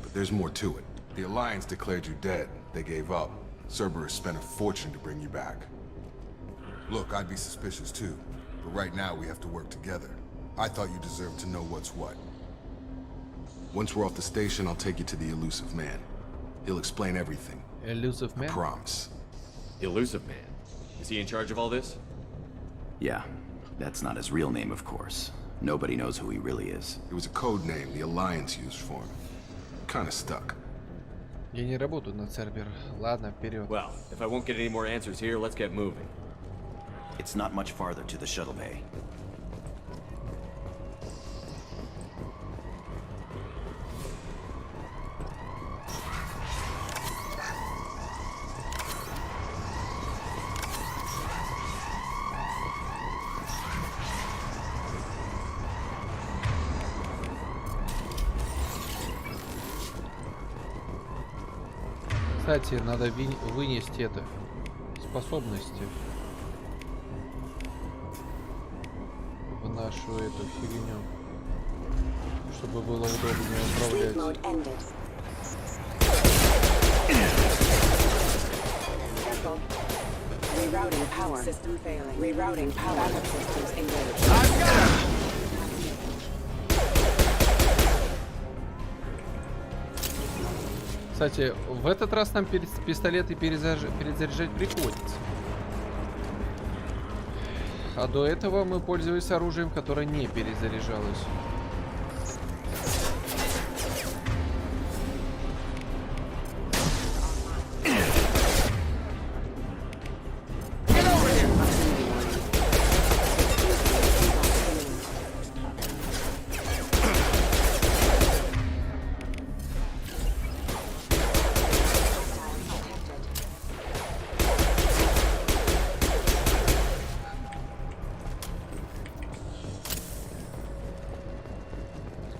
But there's more to it. The Alliance declared you dead. They gave up. Cerberus spent a fortune to bring you back. Look, I'd be suspicious too. But right now we have to work together. I thought you deserved to know what's what. Once we're off the station, I'll take you to the Elusive Man. He'll explain everything. Elusive Man? I promise. Elusive Man? Is he in charge of all this? Yeah. That's not his real name, of course. Nobody knows who he really is. It was a code name the Alliance used for him. Kinda stuck. Я не работаю на сервер. Ладно, вперед. Well, if I won't get any more answers here, let's get moving. It's not much farther to the shuttle bay. Кстати, надо вынести это. Способности. В нашу эту фигню. Чтобы было удобнее управлять. Rerouting power. System failing. Rerouting power. Backup systems engaged. Кстати, в этот раз нам пистолеты перезаряжать приходится. А до этого мы пользовались оружием, которое не перезаряжалось.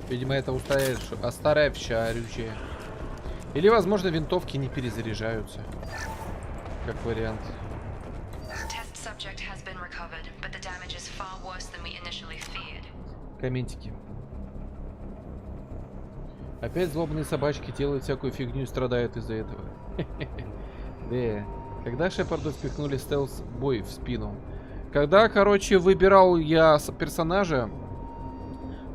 Видимо, это устаревшее оружие. Или, возможно, винтовки не перезаряжаются. Как вариант. Комментики. Опять злобные собачки делают всякую фигню и страдают из-за этого. Да. Когда Шепарду впихнули стелс-бой в спину. Когда, короче, выбирал я персонажа,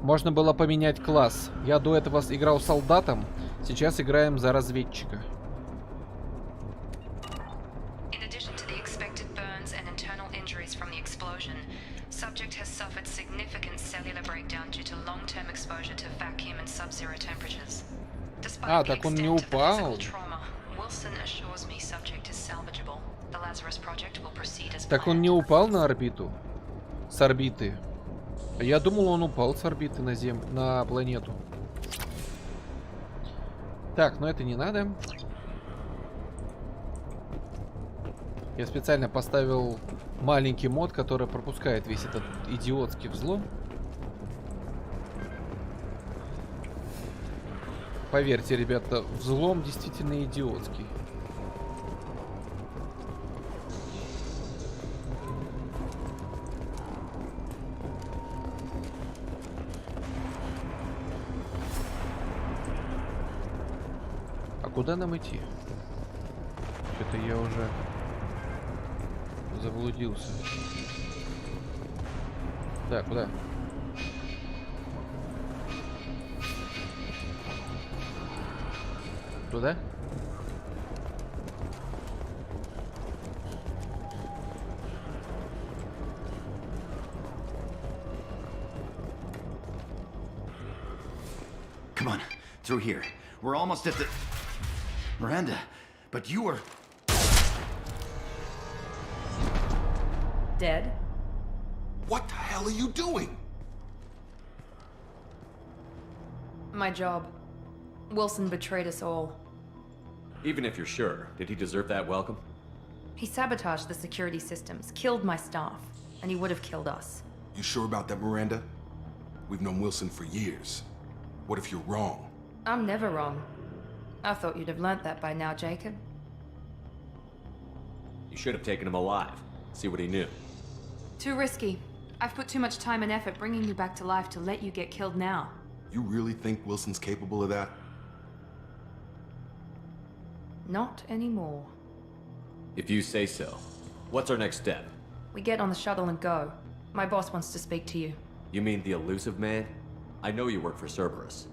можно было поменять класс. Я до этого играл солдатом, сейчас играем за разведчика. Subject has suffered significant cellular breakdown due to long-term exposure to vacuum and sub-zero temperatures. Despite the так он не extent of the упал. physical trauma, Wilson assures me subject is salvageable. The Lazarus project will proceed as Так он не упал на орбиту? С орбиты? Я думал, он упал с орбиты на планету. Так, но это не надо. Я специально поставил маленький мод, который пропускает весь этот идиотский взлом. Поверьте, ребята, взлом действительно идиотский. А куда нам идти? Что-то я уже заблудился. Да, куда? Туда? Come on, through here. We're almost at the... Miranda, but you were... Dead? What the hell are you doing? My job. Wilson betrayed us all. Even if you're sure, did he deserve that welcome? He sabotaged the security systems, killed my staff, and he would have killed us. You sure about that, Miranda? We've known Wilson for years. What if you're wrong? I'm never wrong. I thought you'd have learnt that by now, Jacob. You should have taken him alive. See what he knew. Too risky. I've put too much time and effort bringing you back to life to let you get killed now. You really think Wilson's capable of that? Not anymore. If you say so. What's our next step? We get on the shuttle and go. My boss wants to speak to you. You mean the elusive man? I know you work for Cerberus.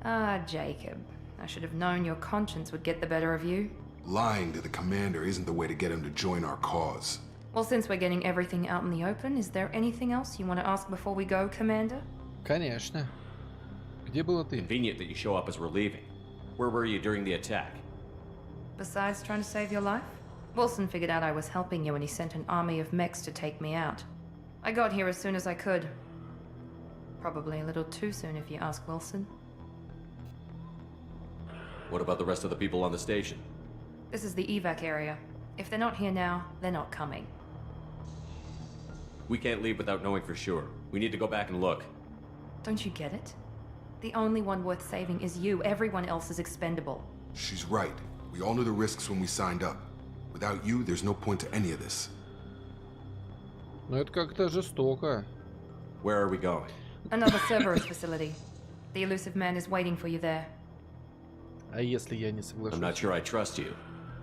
Ah, Jacob. I should have known your conscience would get the better of you. Lying to the commander isn't the way to get him to join our cause. Well, since we're getting everything out in the open, is there anything else you want to ask before we go, Commander? Конечно. Где была ты? Convenient that you show up as we're leaving. Where were you during the attack? Besides trying to save your life? Wilson figured out I was helping you and he sent an army of mechs to take me out. I got here as soon as I could. Probably a little too soon if you ask Wilson. What about the rest of the people on the station? This is the evac area. If they're not here now, they're not coming. We can't leave without knowing for sure. We need to go back and look. Don't you get it? The only one worth saving is you. Everyone else is expendable. She's right. We all knew the risks when we signed up. Without you, there's no point to any of this. Ну это как-то жестоко. Where are we going? Another Cerberus facility. The elusive man is waiting for you there. А если я не соглашусь? I'm not sure I trust you.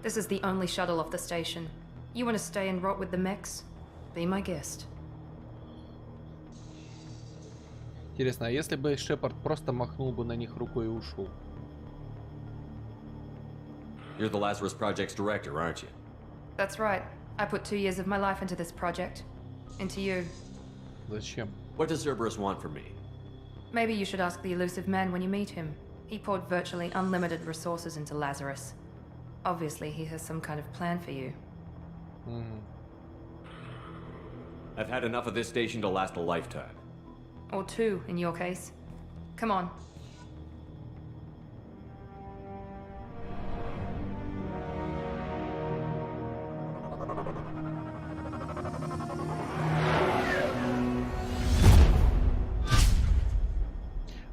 This is the only shuttle off the station. You want to stay and rot with the mechs? Be my guest. Интересно, а если бы Шепард просто махнул бы на них рукой и ушел? You're the Lazarus Project's director, aren't you? That's right. I put 2 years of my life into this project. Into you. Зачем? What does Cerberus want from me? Maybe you should ask the elusive man when you meet him. He poured virtually unlimited resources into Lazarus. Obviously, he has some kind of plan for you. I've had enough of this station to last a lifetime. Or 2, in your case. Come on.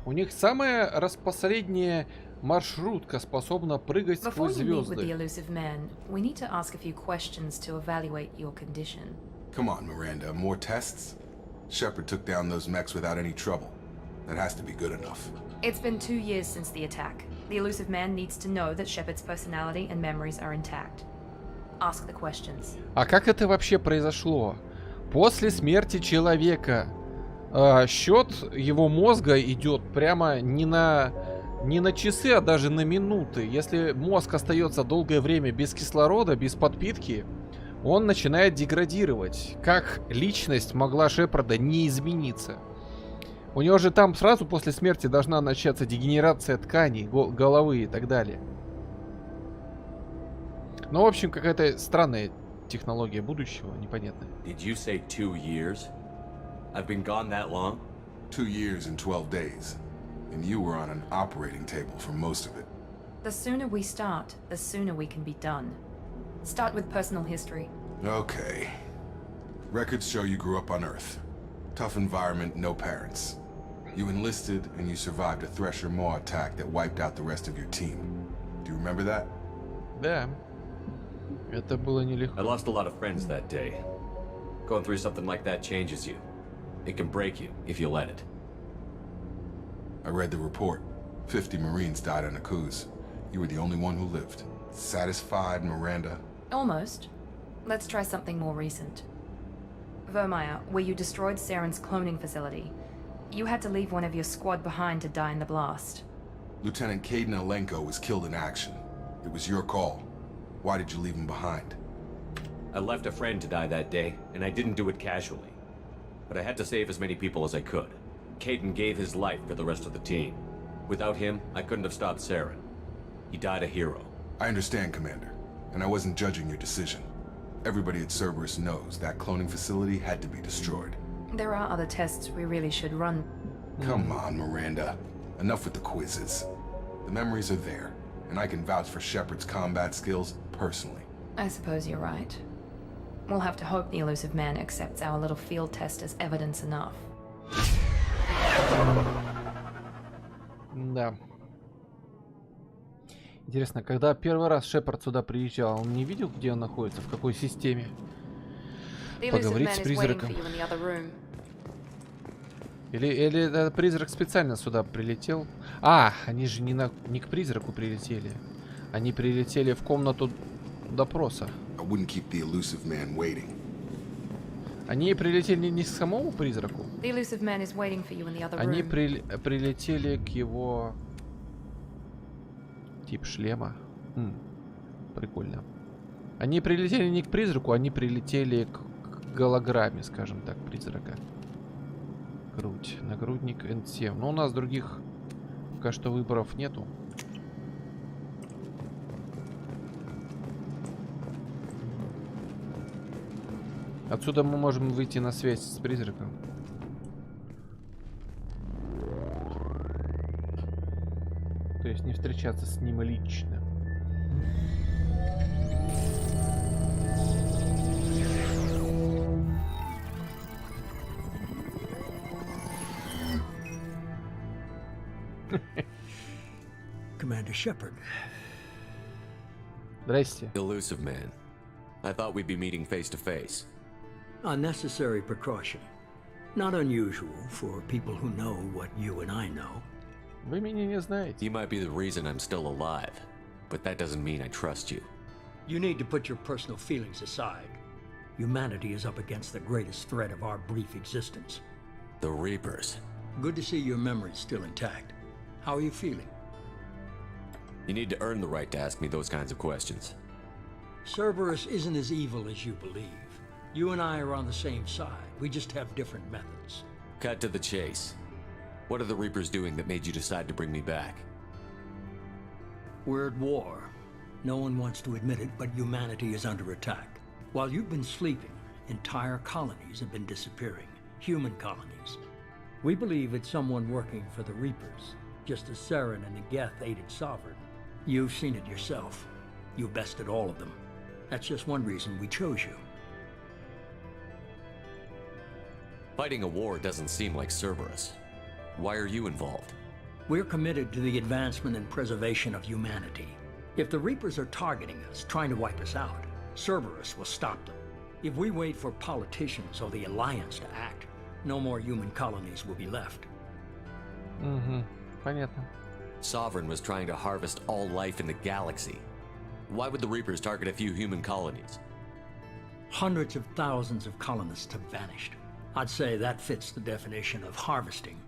У них самая распосредняя маршрутка способна прыгать Before сквозь you meet with the звезды. elusive man, we need to ask a few questions to evaluate your condition. Come on, Miranda. More tests? Shepard took down those mechs without any trouble. That has to be good enough. It's been 2 years since the attack. The elusive man needs to know that Shepard's personality and memories are intact. Ask the questions. А как это вообще произошло? После смерти человека счет его мозга идет прямо не на часы, а даже на минуты. Если мозг остается долгое время без кислорода, без подпитки, он начинает деградировать. Как личность могла Шепарда не измениться? У него же там сразу после смерти должна начаться дегенерация тканей, головы и так далее. Ну, в общем, какая-то странная технология будущего, непонятная. Did you say 2 years? I've been gone that long? 2 years and 12 days. And you were on an operating table for most of it. The sooner we start, the sooner we can be done. Start with personal history. Okay. Records show you grew up on Earth. Tough environment, no parents. You enlisted and you survived a Thresher Maw attack that wiped out the rest of your team. Do you remember that? Да. Это было нелегко. I lost a lot of friends that day. Going through something like that changes you. It can break you if you let it. I read the report. 50 Marines died on a cruise. You were the only one who lived. Satisfied, Miranda? Almost. Let's try something more recent. Vermeer, where you destroyed Saren's cloning facility. You had to leave one of your squad behind to die in the blast. Lieutenant Caden Alenko was killed in action. It was your call. Why did you leave him behind? I left a friend to die that day, and I didn't do it casually. But I had to save as many people as I could. Caden gave his life for the rest of the team. Without him, I couldn't have stopped Saren. He died a hero. I understand, Commander, and I wasn't judging your decision. Everybody at Cerberus knows that cloning facility had to be destroyed. There are other tests we really should run. Come on, Miranda. Enough with the quizzes. The memories are there, and I can vouch for Shepard's combat skills personally. I suppose you're right. We'll have to hope the elusive man accepts our little field test as evidence enough. Да. Интересно, когда первый раз Шепард сюда приезжал, он не видел, где он находится, в какой системе? Поговорить с призраком. Или этот призрак специально сюда прилетел? А, они же не к призраку прилетели. Они прилетели в комнату допроса. Они прилетели не к самому призраку. Они прилетели к его... Тип шлема. Прикольно. Они прилетели не к призраку, они прилетели к голограмме, скажем так, призрака. Грудь. Нагрудник N7. Но у нас других пока что выборов нету. Отсюда мы можем выйти на связь с призраком. То есть не встречаться с ним лично. Commander Shepard. Здрасте. Elusive man. I thought we'd be meeting face to face. A necessary precaution. Not unusual for people who know what you and I know. Вы меня не знаете. You might be the reason I'm still alive, but that doesn't mean I trust you. You need to put your personal feelings aside. Humanity is up against the greatest threat of our brief existence. The Reapers. Good to see your memory's still intact. How are you feeling? You need to earn the right to ask me those kinds of questions. Cerberus isn't as evil as you believe. You and I are on the same side. We just have different methods. Cut to the chase. What are the Reapers doing that made you decide to bring me back? We're at war. No one wants to admit it, but humanity is under attack. While you've been sleeping, entire colonies have been disappearing. Human colonies. We believe it's someone working for the Reapers, just as Saren and Geth aided Sovereign. You've seen it yourself. You bested all of them. That's just one reason we chose you. Fighting a war doesn't seem like Cerberus. Why are you involved? We're committed to the advancement and preservation of humanity. If the Reapers are targeting us, trying to wipe us out, Cerberus will stop them. If we wait for politicians or the Alliance to act, no more human colonies will be left. Понятно. Sovereign was trying to harvest all life in the galaxy. Why would the Reapers target a few human colonies? Hundreds of thousands of colonists have vanished. I'd say that fits the definition of harvesting.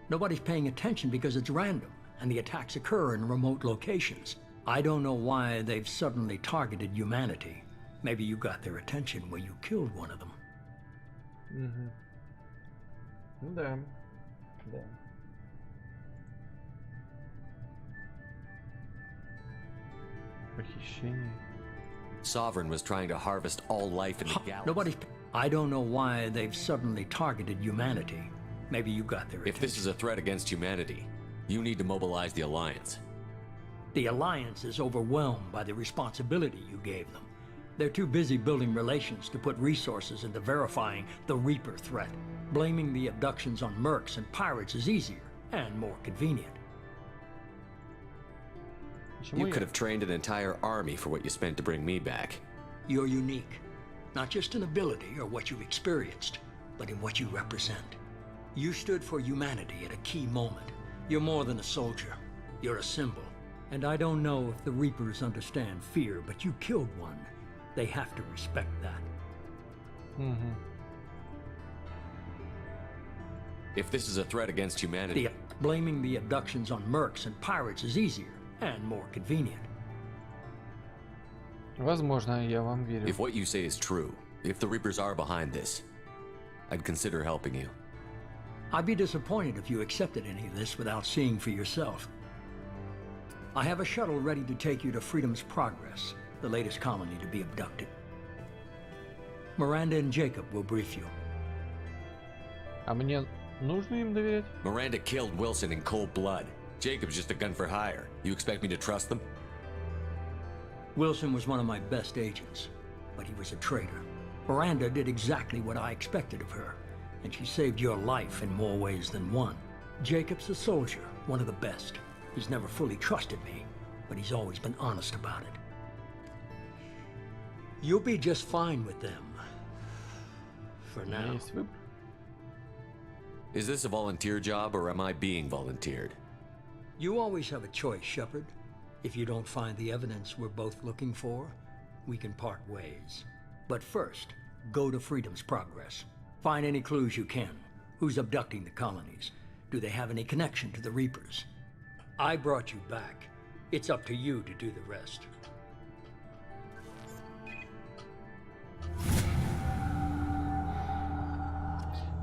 Nobody's paying attention because it's random, and the attacks occur in remote locations. I don't know why they've suddenly targeted humanity. Maybe you got their attention when you killed one of them. Да. Да. Похищение. Sovereign was trying to harvest all life in the galaxy. I don't know why they've suddenly targeted humanity. Maybe you got their attention. If this is a threat against humanity, you need to mobilize the Alliance. The Alliance is overwhelmed by the responsibility you gave them. They're too busy building relations to put resources into verifying the Reaper threat. Blaming the abductions on mercs and pirates is easier and more convenient. You could have trained an entire army for what you spent to bring me back. You're unique, not just in ability or what you've experienced, but in what you represent. You stood for humanity at a key moment. You're more than a soldier. You're a symbol. And I don't know if the Reapers understand fear, but you killed one. They have to respect that. If this is a threat against humanity... Blaming the abductions on mercs and pirates is easier and more convenient. Возможно, я вам верю. If what you say is true, if the Reapers are behind this, I'd consider helping you. I'd be disappointed if you accepted any of this without seeing for yourself. I have a shuttle ready to take you to Freedom's Progress, the latest colony to be abducted. Miranda and Jacob will brief you. А мне нужно им доверять? Miranda killed Wilson in cold blood. Jacob's just a gun for hire. You expect me to trust them? Wilson was one of my best agents, but he was a traitor. Miranda did exactly what I expected of her, and she saved your life in more ways than one. Jacob's a soldier, one of the best. He's never fully trusted me, but he's always been honest about it. You'll be just fine with them. For now. Is this a volunteer job, or am I being volunteered? You always have a choice, Shepard. If you don't find the evidence we're both looking for, we can part ways. But first, go to Freedom's Progress. Find any clues you can. Who's abducting the colonies? Do they have any connection to the Reapers? I brought you back. It's up to you to do the rest.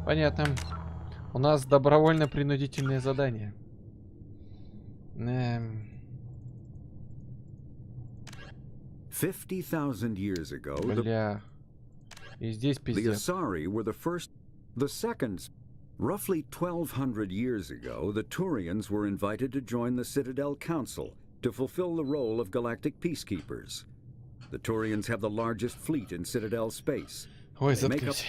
Понятно. У нас добровольно-принудительное задание. 50,000 years ago, И здесь the пиздец. Asari were the first, the seconds. Roughly 1,200 years ago, the Turians were invited to join the Citadel Council to fulfill the role of galactic peacekeepers. The Turians have the largest fleet in Citadel space. Ой, They make заткнись.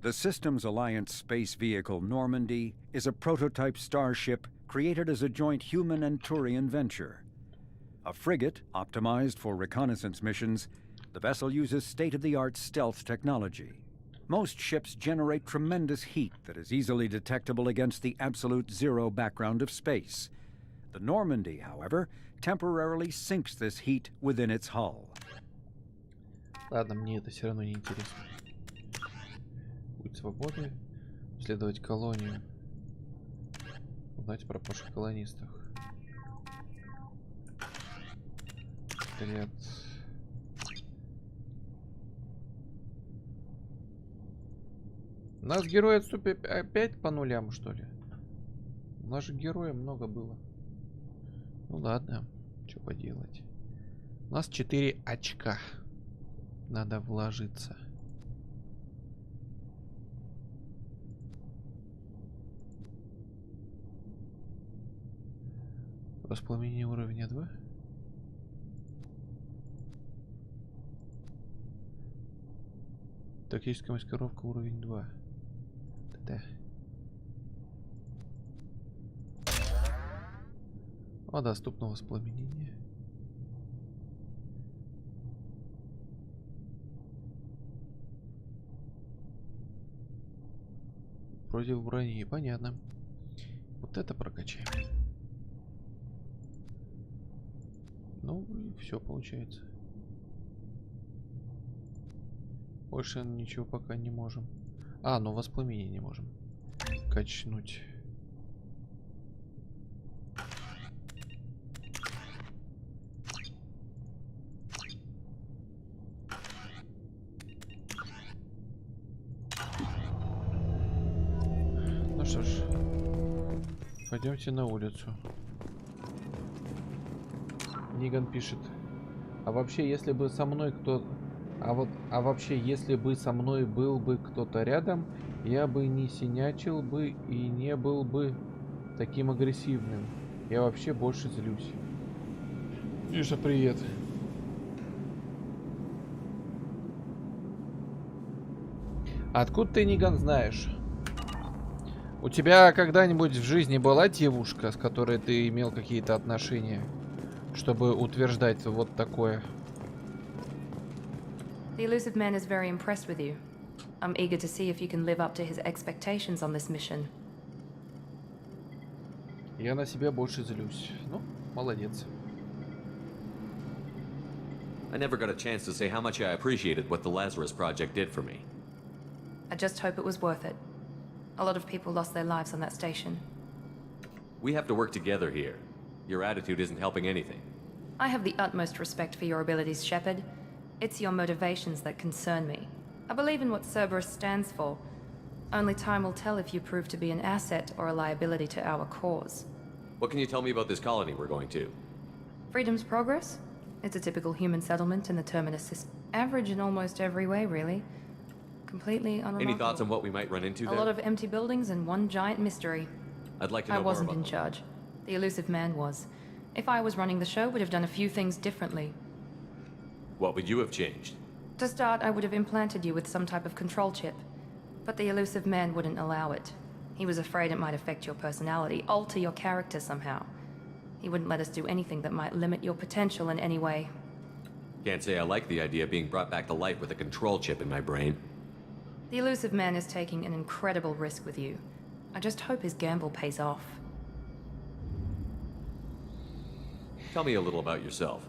The Systems Alliance space vehicle Normandy is a prototype starship created as a joint human and Turian venture. A frigate optimized for reconnaissance missions, the vessel uses state-of-the-art stealth technology. Most ships generate tremendous heat that is easily detectable against the absolute zero background of space. The Normandy, however, temporarily sinks this heat within its hull. Ладно, мне это все равно не интересно. Путь свободы, исследовать колонию, узнать о пропавших колонистах. Отряд. У нас герои отступят опять по нулям, что ли? У нас же героев много было. Ну ладно, что поделать. У нас 4 очка. Надо вложиться. Воспламенение уровня 2. Тактическая маскировка уровень 2. Да. О, доступно воспламенение. Против брони, понятно. Вот это прокачаем. Ну и все получается. Больше ничего пока не можем. А, ну воспламенение не можем качнуть. что ж, пойдемте на улицу. Ниган пишет. А вообще, если бы со мной вообще, если бы со мной был бы кто-то рядом, я бы не синячил бы и не был бы таким агрессивным. Я вообще больше злюсь. Миша, привет. Откуда ты, Ниган, знаешь? У тебя когда-нибудь в жизни была девушка, с которой ты имел какие-то отношения, чтобы утверждать вот такое? The elusive man is very impressed with you. I'm eager to see if you can live up to his expectations on this mission. Я на себя больше злюсь. Ну, молодец. I never got a chance to say how much I appreciated what the Lazarus Project did for me. I just hope it was worth it. A lot of people lost their lives on that station. We have to work together here. Your attitude isn't helping anything. I have the utmost respect for your abilities, Shepard. It's your motivations that concern me. I believe in what Cerberus stands for. Only time will tell if you prove to be an asset or a liability to our cause. What can you tell me about this colony we're going to? Freedom's Progress? It's a typical human settlement in the Terminus system. Average in almost every way, really. Completely unremarkable. Any thoughts on what we might run into there? A lot of empty buildings and one giant mystery. I'd like to know I wasn't more in about charge. The elusive man was. If I was running the show, would have done a few things differently. What would you have changed? To start, I would have implanted you with some type of control chip. But the elusive man wouldn't allow it. He was afraid it might affect your personality, alter your character somehow. He wouldn't let us do anything that might limit your potential in any way. Can't say I like the idea of being brought back to life with a control chip in my brain. The elusive man is taking an incredible risk with you. I just hope his gamble pays off. Tell me a little about yourself.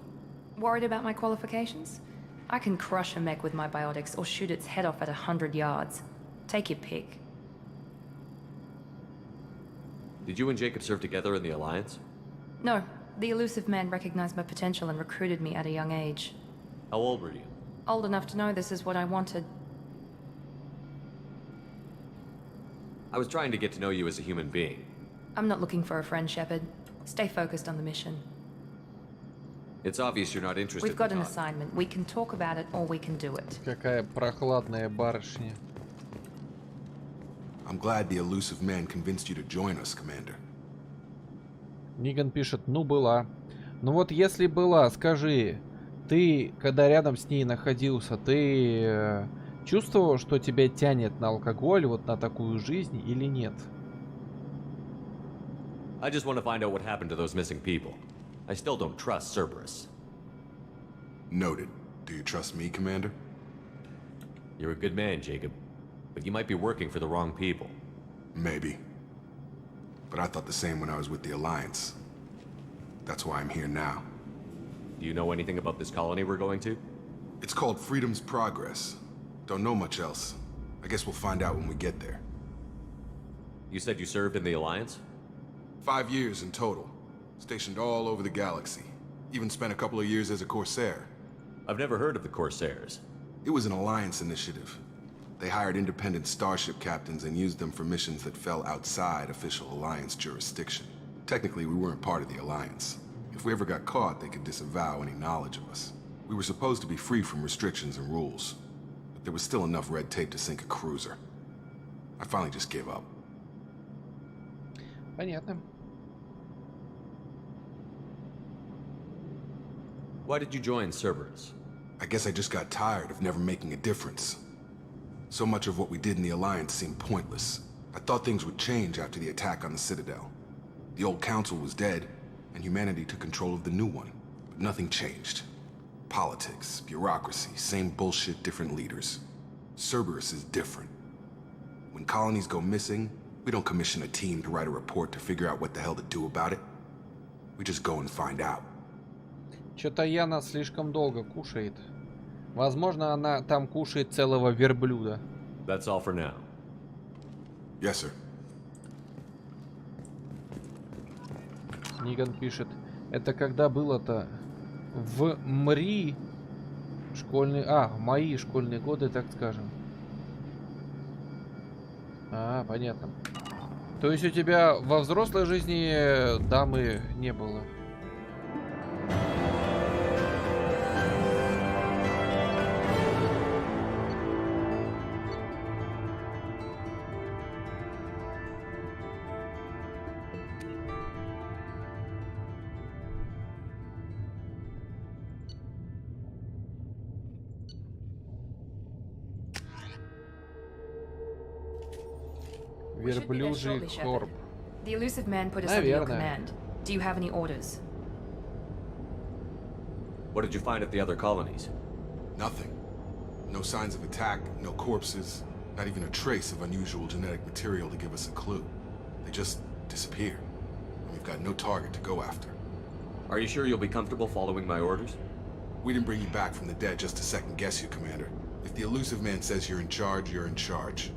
Worried about my qualifications? I can crush a mech with my biotics or shoot its head off at 100 yards. Take your pick. Did you and Jacob serve together in the Alliance? No, the elusive man recognized my potential and recruited me at a young age. How old were you? Old enough to know this is what I wanted. I was trying to get to know you as a human being. I'm not looking for a friend, Shepard. Stay focused on the mission. It's obvious you're not interested. We've got an assignment. We can talk about it or we can do it. Какая прохладная барышня. I'm glad the elusive man convinced you to join us, Commander. Ниган пишет, ну была. Ну вот если была, скажи, ты, когда рядом с ней находился, ты чувствовал, что тебя тянет на алкоголь, вот на такую жизнь или нет? I just want to find out what happened to those missing people. I still don't trust Cerberus. Noted. Do you trust me, Commander? You're a good man, Jacob. But you might be working for the wrong people. Maybe. But I thought the same when I was with the Alliance. That's why I'm here now. Do you know anything about this colony we're going to? It's called Freedom's Progress. Don't know much else. I guess we'll find out when we get there. You said you served in the Alliance? 5 years in total. Stationed all over the galaxy. Even spent a couple of years as a Corsair. I've never heard of the Corsairs. It was an Alliance initiative. They hired independent starship captains and used them for missions that fell outside official Alliance jurisdiction. Technically, we weren't part of the Alliance. If we ever got caught, they could disavow any knowledge of us. We were supposed to be free from restrictions and rules. But there was still enough red tape to sink a cruiser. I finally just gave up. Понятно. Why did you join Cerberus? I guess I just got tired of never making a difference. So much of what we did in the Alliance seemed pointless. I thought things would change after the attack on the Citadel. The old council was dead, and humanity took control of the new one. But nothing changed. Politics, bureaucracy, same bullshit, different leaders. Cerberus is different. When colonies go missing, we don't commission a team to write a report to figure out what the hell to do about it. We just go and find out. Что-то Яна слишком долго кушает. Возможно, она там кушает целого верблюда. That's all for now. Yes, sir. Ниган пишет. Это когда было-то? В МРИ школьные... в мои школьные годы, так скажем. Понятно. То есть у тебя во взрослой жизни дамы не было? Верблюжий корп. The elusive man put us under your command. Do you have any orders? What did you find at the other colonies? Nothing. No signs of attack, no corpses, not even a trace of unusual genetic material to give us a clue. They just disappeared. We've got no target to go after. Are you sure you'll be comfortable following my orders? We didn't bring you back from the dead just to second guess you, Commander. If the elusive man says you're in charge, you're in charge.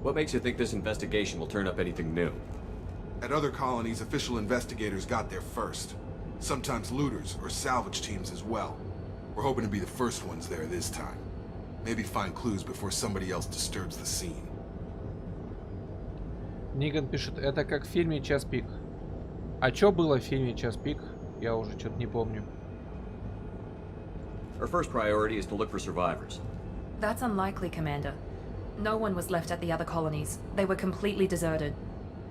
What makes you think this investigation will turn up anything new? At other colonies, official investigators got there first. Sometimes looters or salvage teams as well. We're hoping to be the first ones there this time. Maybe find clues before somebody else disturbs the scene. Ниган пишет, это как в фильме «Час пик». А чё было в фильме «Час пик»? Я уже что-то не помню. Our first priority is to look for survivors. That's unlikely, Commander. No one was left at the other colonies. They were completely deserted.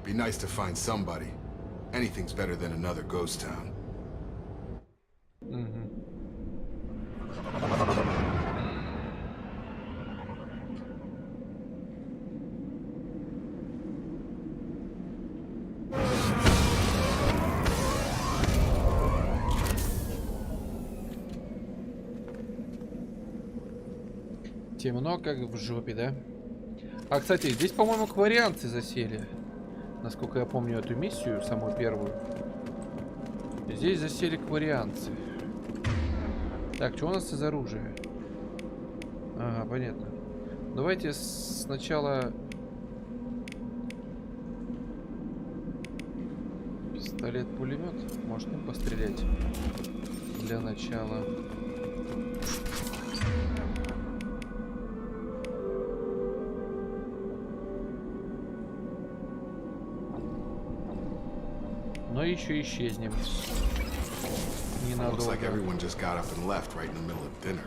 Be nice to find somebody. Anything's better than another ghost town. Темно, как в жопе, да? А, кстати, здесь, по-моему, акварианцы засели. Насколько я помню эту миссию, самую первую. Здесь засели акварианцы. Так, что у нас из оружия? Ага, понятно. Давайте сначала... Пистолет-пулемет. Может, им пострелять? Для начала. Но еще исчезнем. Looks like everyone just got up and left right in the middle of dinner.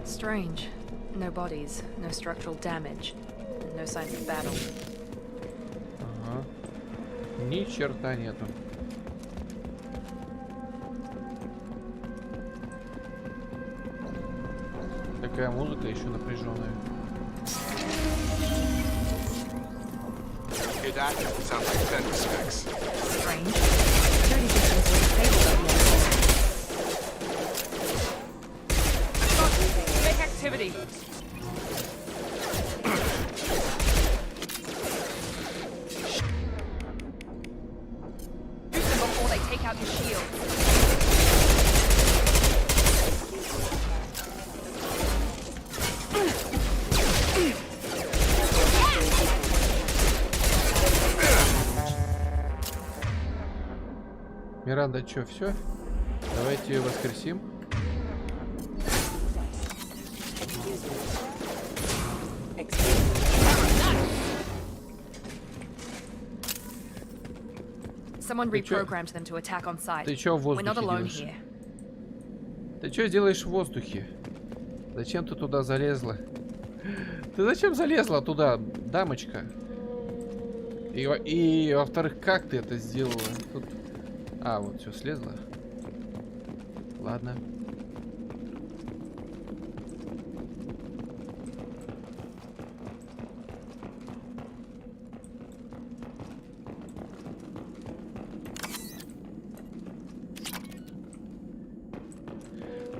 Strange. No bodies, no structural damage, and no signs of battle. Ага. Ни черта нету. Такая музыка еще напряженная. Hear that? Sounds like fender specs. Strange. 30 systems were disabled over Fake activity. Use them before they take out your shield. Миранда, что, все? Давайте ее воскресим. Someone reprogrammed them to attack on sight. Ты чё в We're not воздухе alone делаешь? here. Ты что делаешь в воздухе? Зачем ты туда залезла? Ты зачем залезла туда, дамочка? И во-вторых, как ты это сделала? Тут... А, вот, все, слезла. Ладно.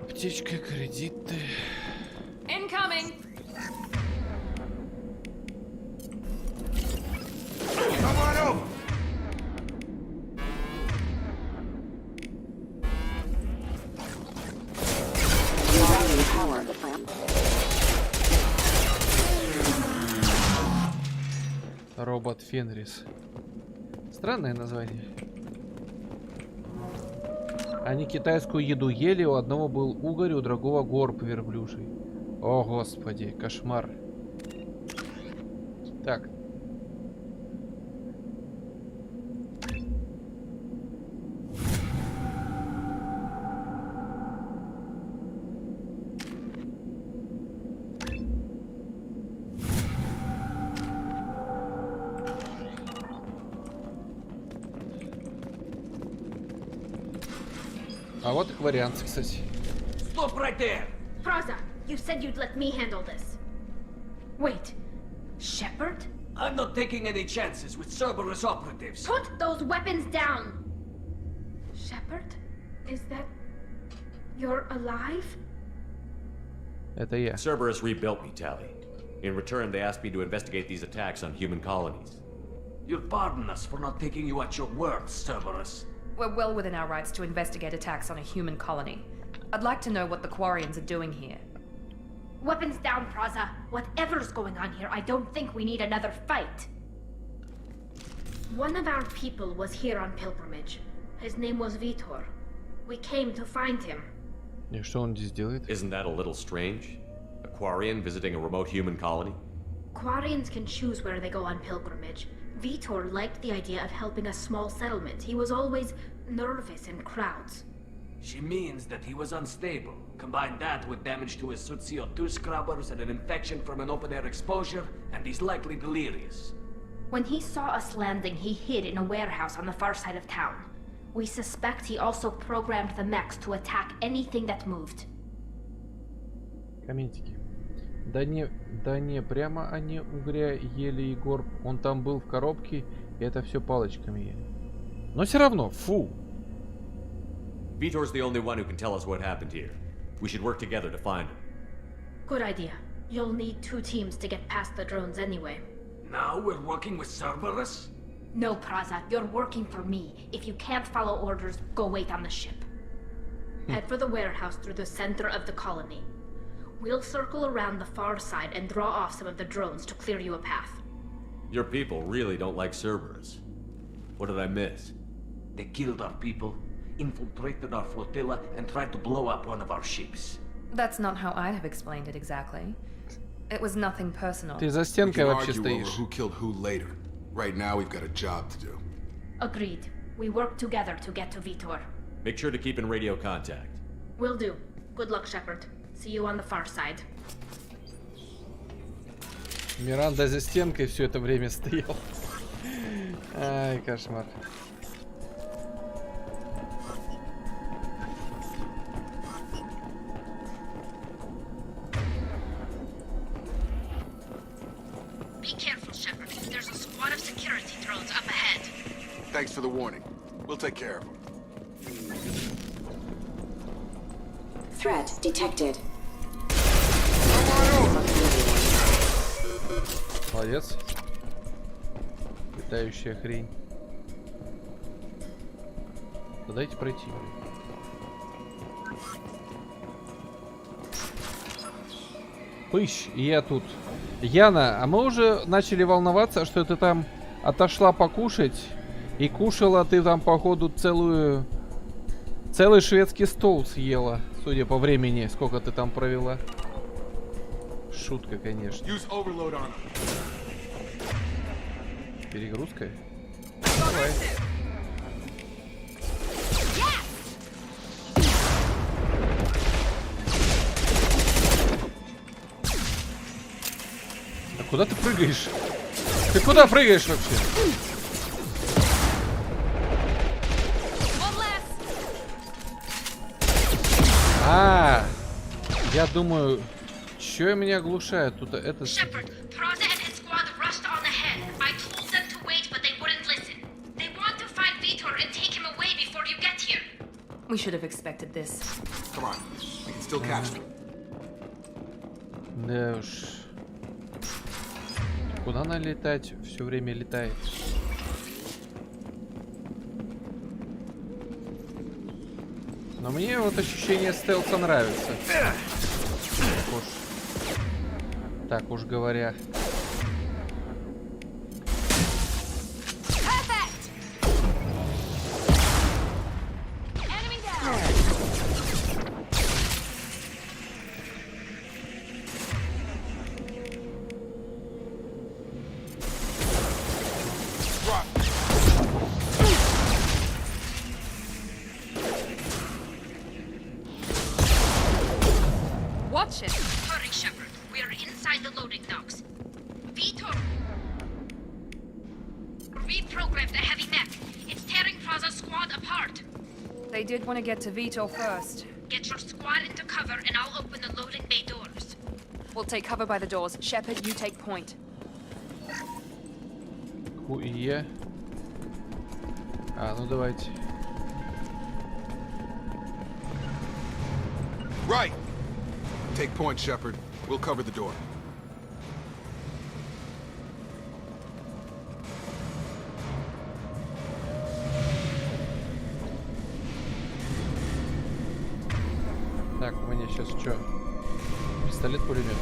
Аптечка, кредиты. Incoming. Come on over. Робот Фенрис. Странное название. Они китайскую еду ели, у одного был угорь, у другого горб верблюжий. О, господи, кошмар. Так. А вот их вариант, кстати. Stop right there! Praza, you said you'd let me handle this. Wait, Shepard? I'm not taking any chances with Cerberus operatives. Put those weapons down! Shepard? Is that... You're alive? Это я. Cerberus rebuilt me, Tally. In return, they asked me to investigate these attacks on human colonies. You'll pardon us for not taking you at your word, Cerberus. We're well within our rights to investigate attacks on a human colony. I'd like to know what the Quarians are doing here. Weapons down, Praza. Whatever's going on here, I don't think we need another fight. One of our people was here on pilgrimage. His name was Vitor. We came to find him. И что он здесь делает? Isn't that a little strange? A Quarian visiting a remote human colony? Quarians can choose where they go on pilgrimage. Vitor liked the idea of helping a small settlement. He was always nervous in crowds. She means that he was unstable. Combine that with damage to his CO2 scrubbers and an infection from an open-air exposure, and he's likely delirious. When he saw us landing, he hid in a warehouse on the far side of town. We suspect he also programmed the mechs to attack anything that moved. Комментики. Да не, прямо они угря ели и горб. Он там был в коробке, и это все палочками ели. Но все равно, фу. Vitor's the only one who can tell us what happened here. We should work together to find him. Good idea. You'll need 2 teams to get past the drones anyway. Now we're working with Cerberus? No, Praza, you're working for me. If you can't follow orders, go wait on the ship. Head for the warehouse through the center of the colony. We'll circle around the far side and draw off some of the drones to clear you a path. Your people really don't like Cerberus. What did I miss? They killed our people, infiltrated our flotilla, and tried to blow up one of our ships. That's not how I'd have explained it exactly. It was nothing personal. Ты за стенкой вообще стоишь. Who killed who later. Right now we've got a job to do. Agreed. We work together to get to Vitor. Make sure to keep in radio contact. Will do. Good luck, Shepard. See you on the far side. Миранда за стенкой все это время стоял. Ай, кошмар. Be careful, Shepard. There's a squad of security drones up ahead. Thanks for the warning. We'll take care of them. Threat detected. Молодец. Летающая хрень. Да дайте пройти. Пыщ, и я тут. Яна, а мы уже начали волноваться, что ты там отошла покушать. И кушала ты там, походу, целый шведский стол съела. Судя по времени, сколько ты там провела. Шутка, конечно. Перегрузка? Давай. А куда ты прыгаешь? Ты куда прыгаешь вообще? Я думаю, что меня оглушает тут это. Shepard, Praza and his squad rushed on ahead. I told them to wait, but they wouldn't listen. They want to find Vitor and take him away before you get here. We should have expected this. Come on, we can still catch them. Да уж. Куда она летать? Все время летает. Но мне вот ощущение стелса нравится. Так уж говоря. We're inside the loading docks. Vitor reprogrammed the heavy mech. It's tearing Plaza's squad apart. They did want to get to Vito first. Get your squad into cover and I'll open the loading bay doors. We'll take cover by the doors. Shepard, you take point. Хуе. Ну давайте. Right. Take point, Shepard. We'll cover the door. Так, у меня сейчас что? Пистолет-пулемет.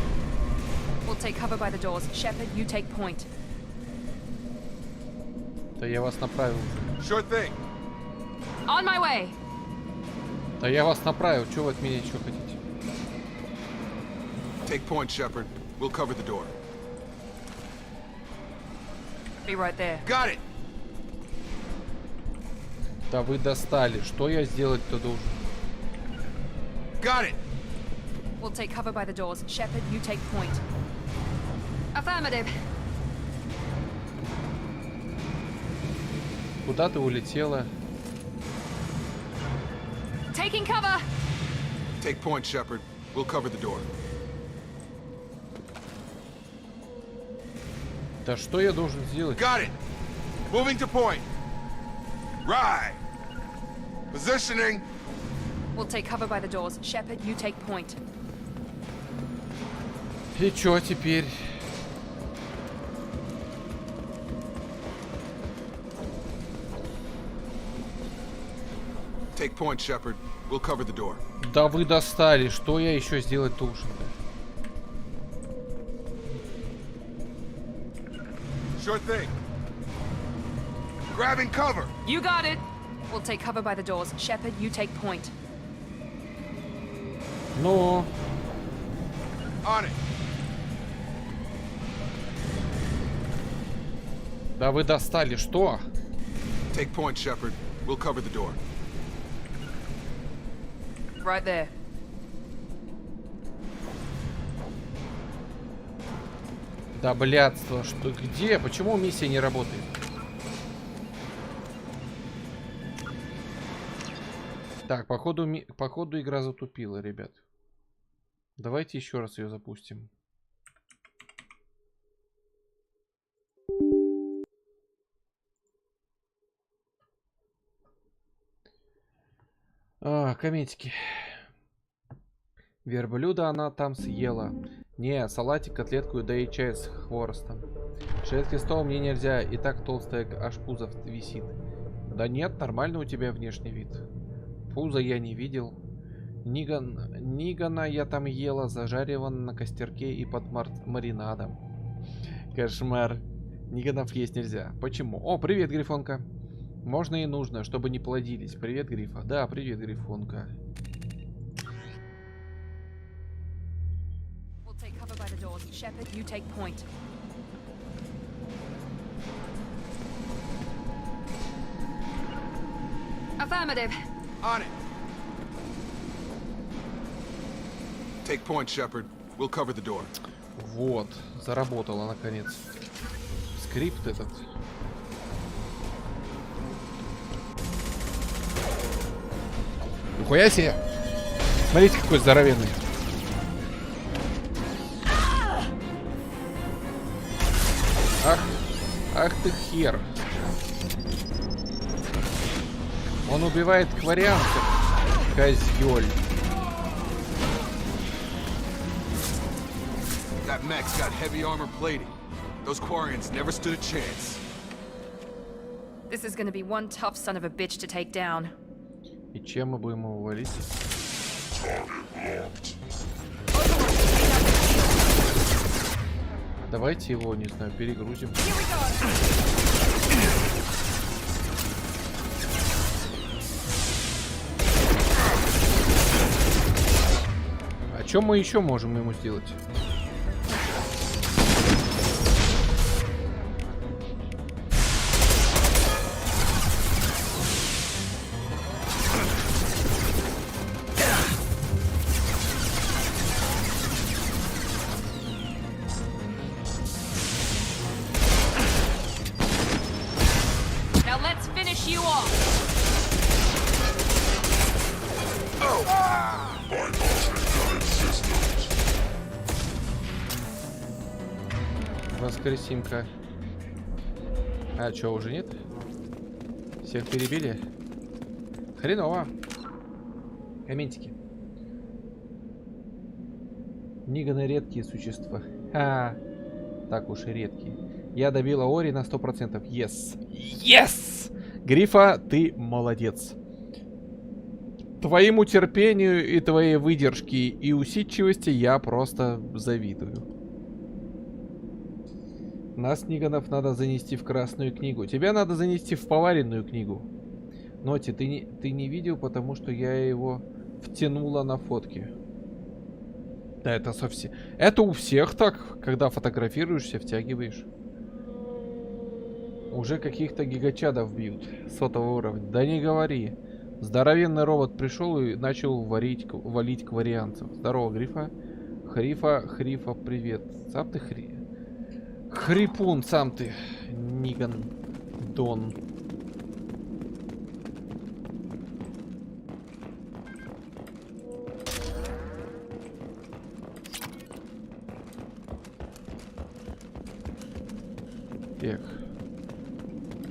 We'll take cover by the doors. Shepard, you take point. Да я вас направил. Sure thing. On my way. Да я вас направил. Чего вы от меня еще хотите? Take point, Shepard. We'll cover the door. Be right there. Got it. Да вы достали. Что я сделать-то должен? Got it. We'll take cover by the doors. Shepard, you take point. Affirmative. Куда ты улетела? Taking cover. Take point, Shepard. We'll cover the door. Да что я должен сделать? Got it. Moving to point. Right. Positioning. We'll take cover by the doors. Shepard, you take point. И чё теперь? Take point, Shepard. We'll cover the door. Да вы достали. Что я еще сделать должен? Sure thing. Grabbing cover. You got it. We'll take cover by the doors. Shepard, you take point. Ну. On it. Да вы достали. Что? Take point, Shepard. We'll cover the door. Right there. Да блядство. Что? Где? Почему миссия не работает? Так, походу игра затупила, ребят. Давайте еще раз ее запустим. Комментики. Верблюда она там съела. Не, салатик, котлетку, да и чай с хворостом. Шведский стол мне нельзя, и так толстая аж пузо висит. Да нет, нормальный у тебя внешний вид. Пузо я не видел. Нигана я там ела, зажаривана на костерке и под маринадом. Кошмар. Ниганов есть нельзя. Почему? О, привет, Грифонка. Можно и нужно, чтобы не плодились. Привет, Грифа. Да, привет, Грифонка. We'll take cover by the doors. Shepard, you take point. Affirmative. On it. Take point, Shepard. We'll cover the door. Вот, заработала наконец. Скрипт этот. Нихуя себе! Смотрите, какой здоровенный. Ах ты хер. Он убивает кварианцев. Козёль. That mech's got heavy armor plating. Those Quarians never stood a chance. This is gonna be one tough son of a bitch to take down. И чем мы будем его валить? Давайте его, не знаю, перегрузим. А что мы еще можем ему сделать? Воскресимка. А чё, уже нет? Всех перебили? Хреново. Комментики. Ниганы редкие существа. Так уж и редкие. Я добила Ори на 100%. Yes. Yes! Грифа, ты молодец. Твоему терпению и твоей выдержке и усидчивости я просто завидую. Нас, Ниганов, надо занести в Красную книгу. Тебя надо занести в поваренную книгу. Ноти, ты не видел, потому что я его втянула на фотки. Да, это совсем... Это у всех так, когда фотографируешься, втягиваешь. Уже каких-то гигачадов бьют. 100-го уровня. Да не говори. Здоровенный робот пришел и начал валить кварианцев. Здорово, Грифа. Хрифа, привет. Сам ты Хрипун, сам ты. Ниган. Дон. Так.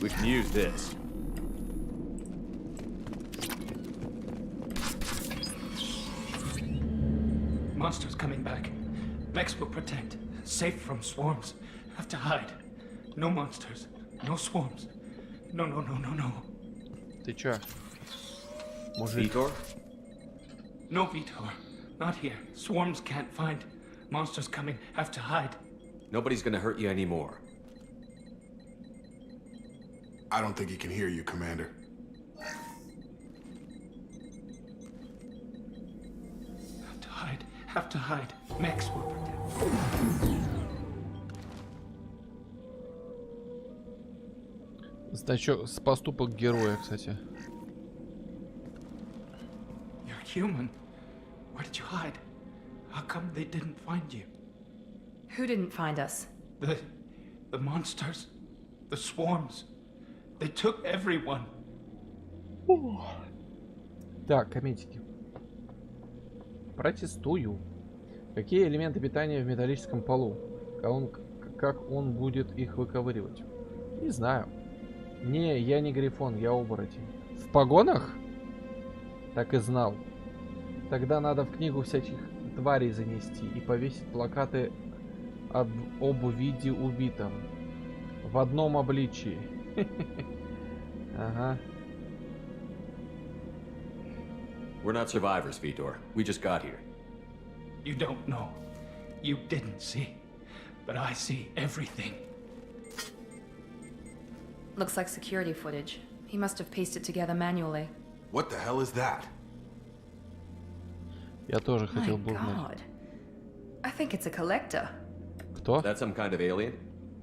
We can use this. Monsters coming back. Mechs will protect. Safe from swarms. Have to hide. No monsters. No swarms. No. Ты чё? Мужик? Vitor? No Vitor. Not here. Swarms can't find. Monsters coming. Have to hide. Nobody's gonna hurt you anymore. I don't think he can hear you, Commander. Have to hide. Mechs will protect. Значок с поступок героя, кстати. You're human. Where did you hide? How come they didn't find you? Who didn't find us? The monsters. The swarms. They took everyone. Так, комментики. Протестую. Какие элементы питания в металлическом полу? Как он будет их выковыривать? Не знаю. Не, я не грифон, я оборотень. В погонах? Так и знал. Тогда надо в книгу всяких тварей занести и повесить плакаты об виде убитом. В одном обличии. Ага. We're not survivors, Vitor. We just got here. You don't know. You didn't see. But I see everything. Looks like security footage. He must have pieced it together manually. What the hell is that? Я тоже хотел бы узнать. I think it's a collector. Кто? That's some kind of alien?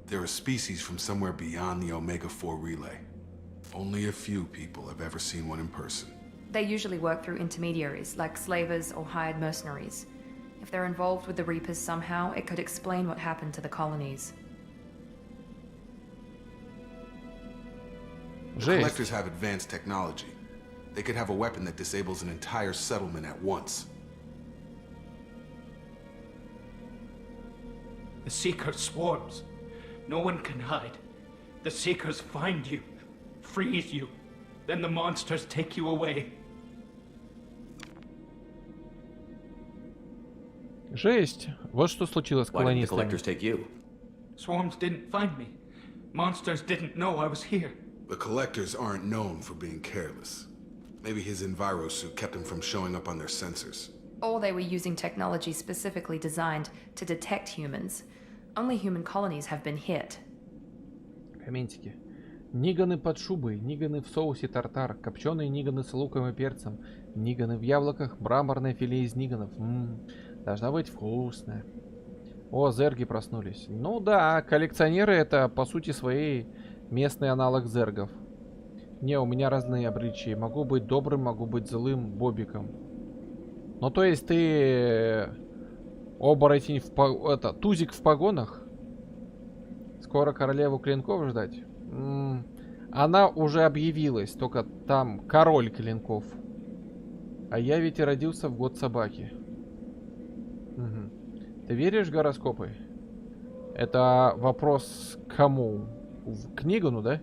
They're a species from somewhere beyond the Omega-4 relay. Only a few people have ever seen one in person. They usually work through intermediaries, like slavers or hired mercenaries. If they're involved with the Reapers somehow, it could explain what happened to the colonies. The collectors have advanced technology. They could have a weapon that disables an entire settlement at once. The Seeker swarms. No one can hide. The Seekers find you, freeze you, then the monsters take you away. Жесть. Вот что случилось с колонистами. Swarms didn't find me. Monsters didn't know I was here. The collectors aren't known for being careless. Maybe his enviro suit kept him from showing up on their sensors. Or they were using technology specifically designed to detect humans. Only human colonies have been hit. Комментики. Ниганы под шубой, ниганы в соусе тартар, копченые ниганы с луком и перцем, ниганы в яблоках, мраморное филе из ниганов. Должна быть вкусная. О, зерги проснулись. Ну да, коллекционеры это по сути своей местный аналог зергов. Не, у меня разные обличия. Могу быть добрым, могу быть злым бобиком. Ну то есть ты оборотень тузик в погонах? Скоро королеву клинков ждать? Она уже объявилась, только там король клинков. А я ведь и родился в год собаки. Ты веришь в гороскопы? Это вопрос к кому? К Нигану, да?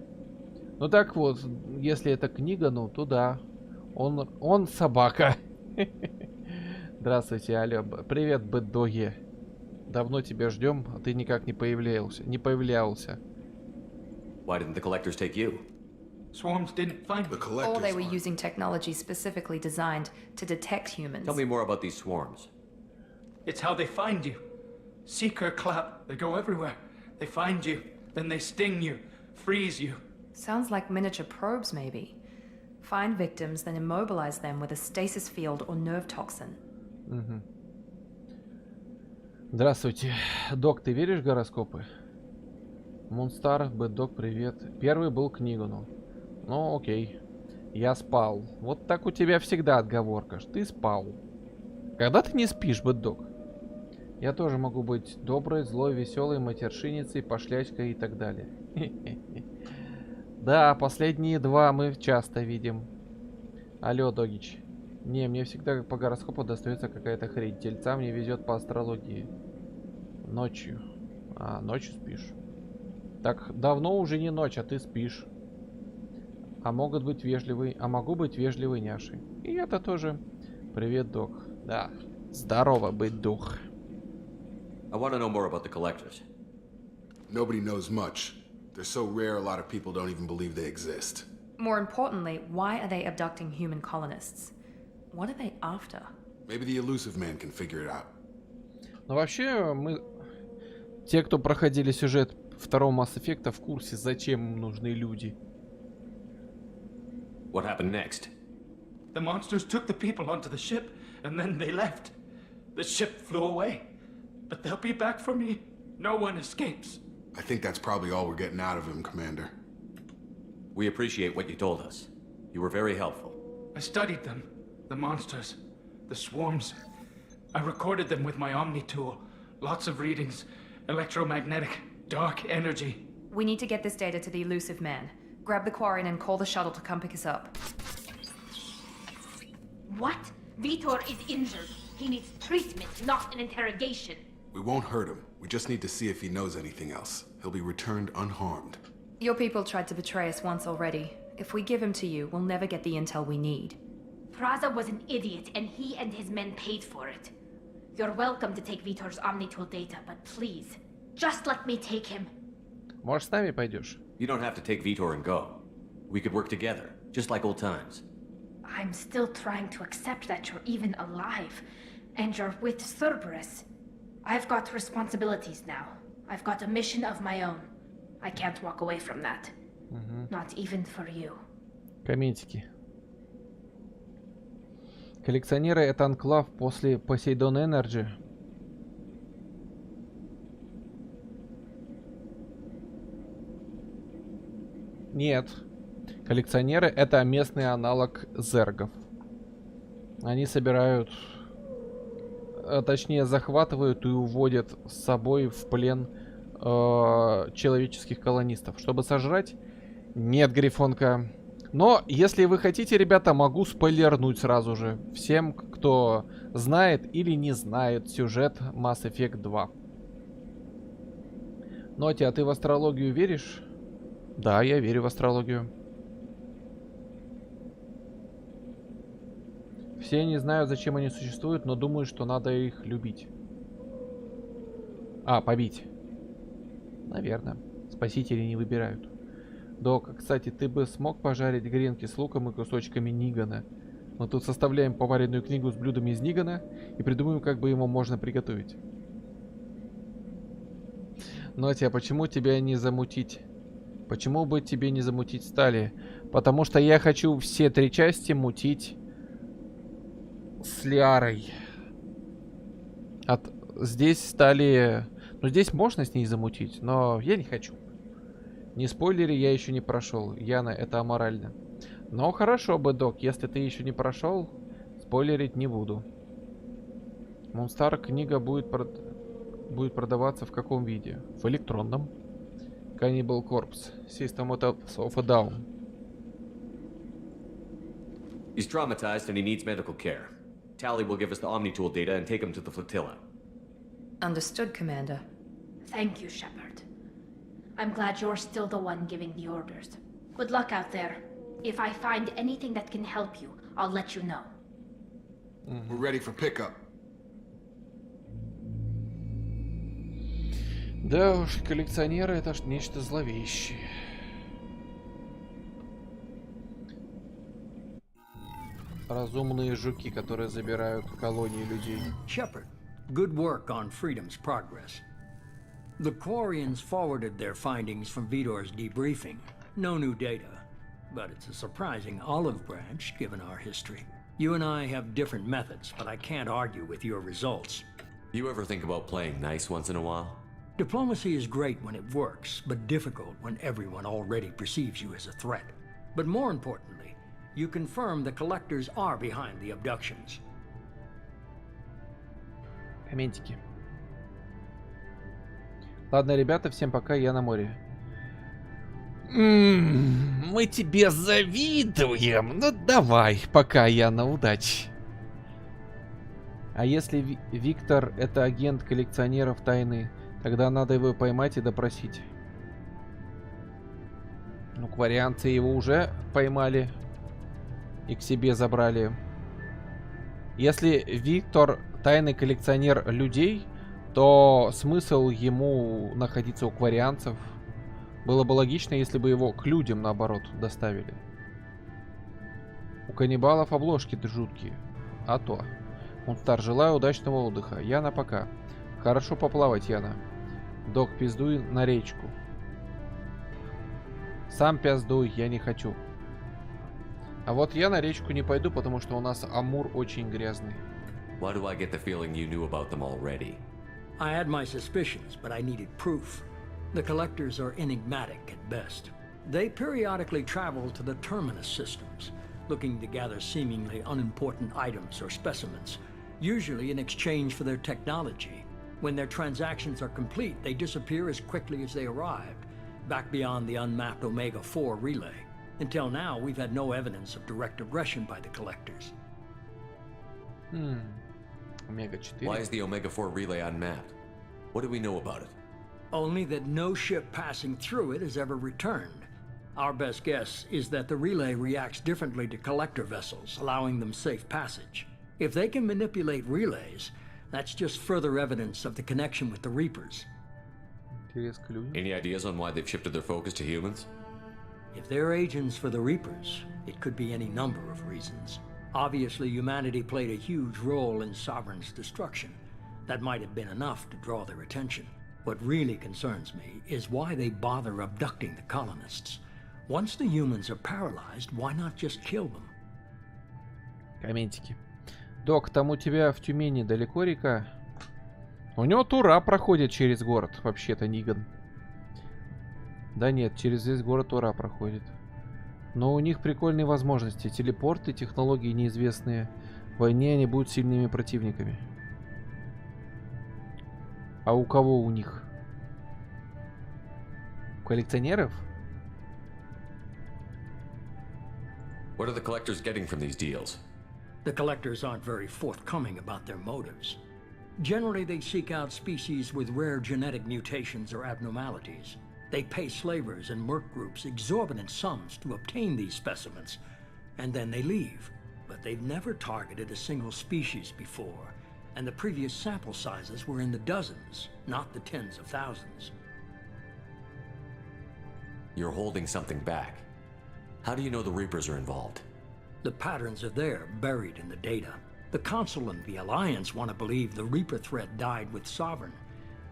Ну так вот, если это к Нигану, то да. Он собака. Здравствуйте, алло. Привет, бэддоги. Давно тебя ждем, а ты никак не появлялся. Why didn't the collectors take you? Swarms didn't find The me. collectors Or they were aren't. using technology specifically designed to detect humans. Tell me more about these swarms. It's how they find you. Seeker clap. They go everywhere. They find you, then they sting you, freeze you. Sounds like miniature probes, maybe. Find victims, then immobilize them with a stasis field or nerve toxin. Угу. Здравствуйте. Док, ты веришь в гороскопы? Мунстар, Бэддок, привет. Первый был к Нигану. Ну, окей. Я спал. Вот так у тебя всегда отговорка. Ты спал. Когда ты не спишь, Бэддок? Я тоже могу быть доброй, злой, веселой, матершинницей, пошлячкой и так далее. Да, последние два мы часто видим. Алло, Догич. Не, мне всегда по гороскопу достается какая-то хрень. Тельца мне везет по астрологии. Ночью. А, ночью спишь. Так давно уже не ночь, а ты спишь. А могут быть вежливый, а могу быть вежливый няшей. И это тоже. Привет, Док. Да. Здорово быть, дух. I want to know more about the collectors. Nobody knows much. They're so rare, a lot of people don't even believe they exist. More importantly, why are they abducting human colonists? What are they after? Maybe the elusive man can figure it out. Но вообще, мы... Те, кто проходили сюжет второго Mass Effect, в курсе, зачем им нужны люди. What happened next? The monsters took the people onto the ship, and then they left. The ship flew away. But they'll be back for me. No one escapes. I think that's probably all we're getting out of him, Commander. We appreciate what you told us. You were very helpful. I studied them. The monsters. The swarms. I recorded them with my Omni tool. Lots of readings. Electromagnetic. Dark energy. We need to get this data to the elusive man. Grab the Quarian and call the shuttle to come pick us up. What? Vitor is injured. He needs treatment, not an interrogation. We won't hurt him. We just need to see if he knows anything else. He'll be returned unharmed. Your people tried to betray us once already. If we give him to you, we'll never get the intel we need. Praza was an idiot, and he and his men paid for it. You're welcome to take Vitor's Omnitool data, but please, just let me take him. Может, с нами пойдешь? You don't have to take Vitor and go. We could work together, just like old times. I'm still trying to accept that you're even alive, and you're with Cerberus. I've got responsibilities now. I've got a mission of my own. I can't walk away from that. Not even for you. Комментики. Коллекционеры — это анклав после Poseidon Energy. Нет. Коллекционеры — это местный аналог зергов. Они собирают, точнее захватывают и уводят с собой в плен человеческих колонистов, чтобы сожрать. Нет, Грифонка. Но если вы хотите, ребята, могу спойлернуть сразу же всем, кто знает или не знает сюжет Mass Effect 2. Ноти, а ты в астрологию веришь? Да, я верю в астрологию. Все не знают, зачем они существуют, но думают, что надо их любить. А, побить. Наверное. Спасители не выбирают. Док, кстати, ты бы смог пожарить гренки с луком и кусочками нигана? Мы тут составляем поваренную книгу с блюдами из нигана и придумаем, как бы его можно приготовить. Ноти, а почему тебя не замутить? Почему бы тебе не замутить стали? Потому что я хочу все 3 части мутить с Лиарой. Здесь стали... Ну, здесь можно с ней замутить, но я не хочу. Не спойлери, я еще не прошел. Яна, это аморально. Но хорошо бы, Док, если ты еще не прошел, спойлерить не буду. Монстар книга будет продаваться в каком виде? В электронном. Cannibal Corpse. System of a Down. He's traumatized and he needs medical care. Tally will give us the Omnitool data and take him to the flotilla. Understood, Commander. Thank you, Shepard. I'm glad you're still the one giving the orders. Good luck out there. If I find anything that can help you, I'll let you know. We're ready for pickup. Да уж, коллекционеры это ж нечто зловещее. Разумные жуки, которые забирают колонии людей. Shepard, good work on Freedom's progress. The Quarians forwarded their findings from Vidor's debriefing. No new data, but it's a surprising olive branch given our history. You and I have different methods, but I can't argue with your results. You ever think about playing nice once in a while? Diplomacy is great when it works, but difficult when everyone already perceives you as a threat. But more importantly, you confirm the collectors are behind the abductions. Комментики. Ладно, ребята, всем пока, я на море. Мы тебе завидуем. Ну давай, пока, Яна, удачи. А если Виктор это агент коллекционеров тайны, тогда надо его поймать и допросить. Ну, кварианцы его уже поймали и к себе забрали. Если Виктор тайный коллекционер людей, то смысл ему находиться у кварианцев. Было бы логично, если бы его к людям, наоборот, доставили. У каннибалов обложки жуткие. А то. Мунстар, желаю удачного отдыха. Яна, пока. Хорошо поплавать, Яна. Док, пиздуй на речку. Сам пиздуй, я не хочу. А вот я на речку не пойду, потому что у нас Амур очень грязный. Why do I get the feeling you knew about them already? I had my suspicions, but I needed proof. The collectors are enigmatic at best. They periodically travel to the terminus systems, looking to gather seemingly unimportant items or specimens, usually in exchange for their technology. When their transactions are complete, they disappear as quickly as they arrived, back beyond the unmapped Omega-4 relay. Until now, we've had no evidence of direct aggression by the collectors. Omega-4. Why is the Omega-4 relay unmapped? What do we know about it? Only that no ship passing through it has ever returned. Our best guess is that the relay reacts differently to collector vessels, allowing them safe passage. If they can manipulate relays, that's just further evidence of the connection with the Reapers. Any ideas on why they've shifted their focus to humans? If they're agents for the Reapers, it could be any number of reasons. Obviously, humanity played a huge role in Sovereign's destruction. That might have been enough to draw their attention. What really concerns me is why they bother abducting the colonists. Once the humans are paralyzed, why not just kill them? Комментики. Док, там у тебя в Тюмени далеко река? У него тура проходит через город, вообще-то, Ниган. Да нет, через весь город тура проходит. Но у них прикольные возможности. Телепорты, технологии неизвестные. В войне они будут сильными противниками. А у кого у них? У коллекционеров? What are the collectors getting from these deals? The collectors aren't very forthcoming about their motives. Generally, they seek out species with rare genetic mutations or abnormalities. They pay slavers and merc groups exorbitant sums to obtain these specimens, and then they leave. But they've never targeted a single species before, and the previous sample sizes were in the dozens, not the tens of thousands. You're holding something back. How do you know the Reapers are involved? The patterns are there, buried in the data. The Council and the Alliance want to believe the Reaper threat died with Sovereign.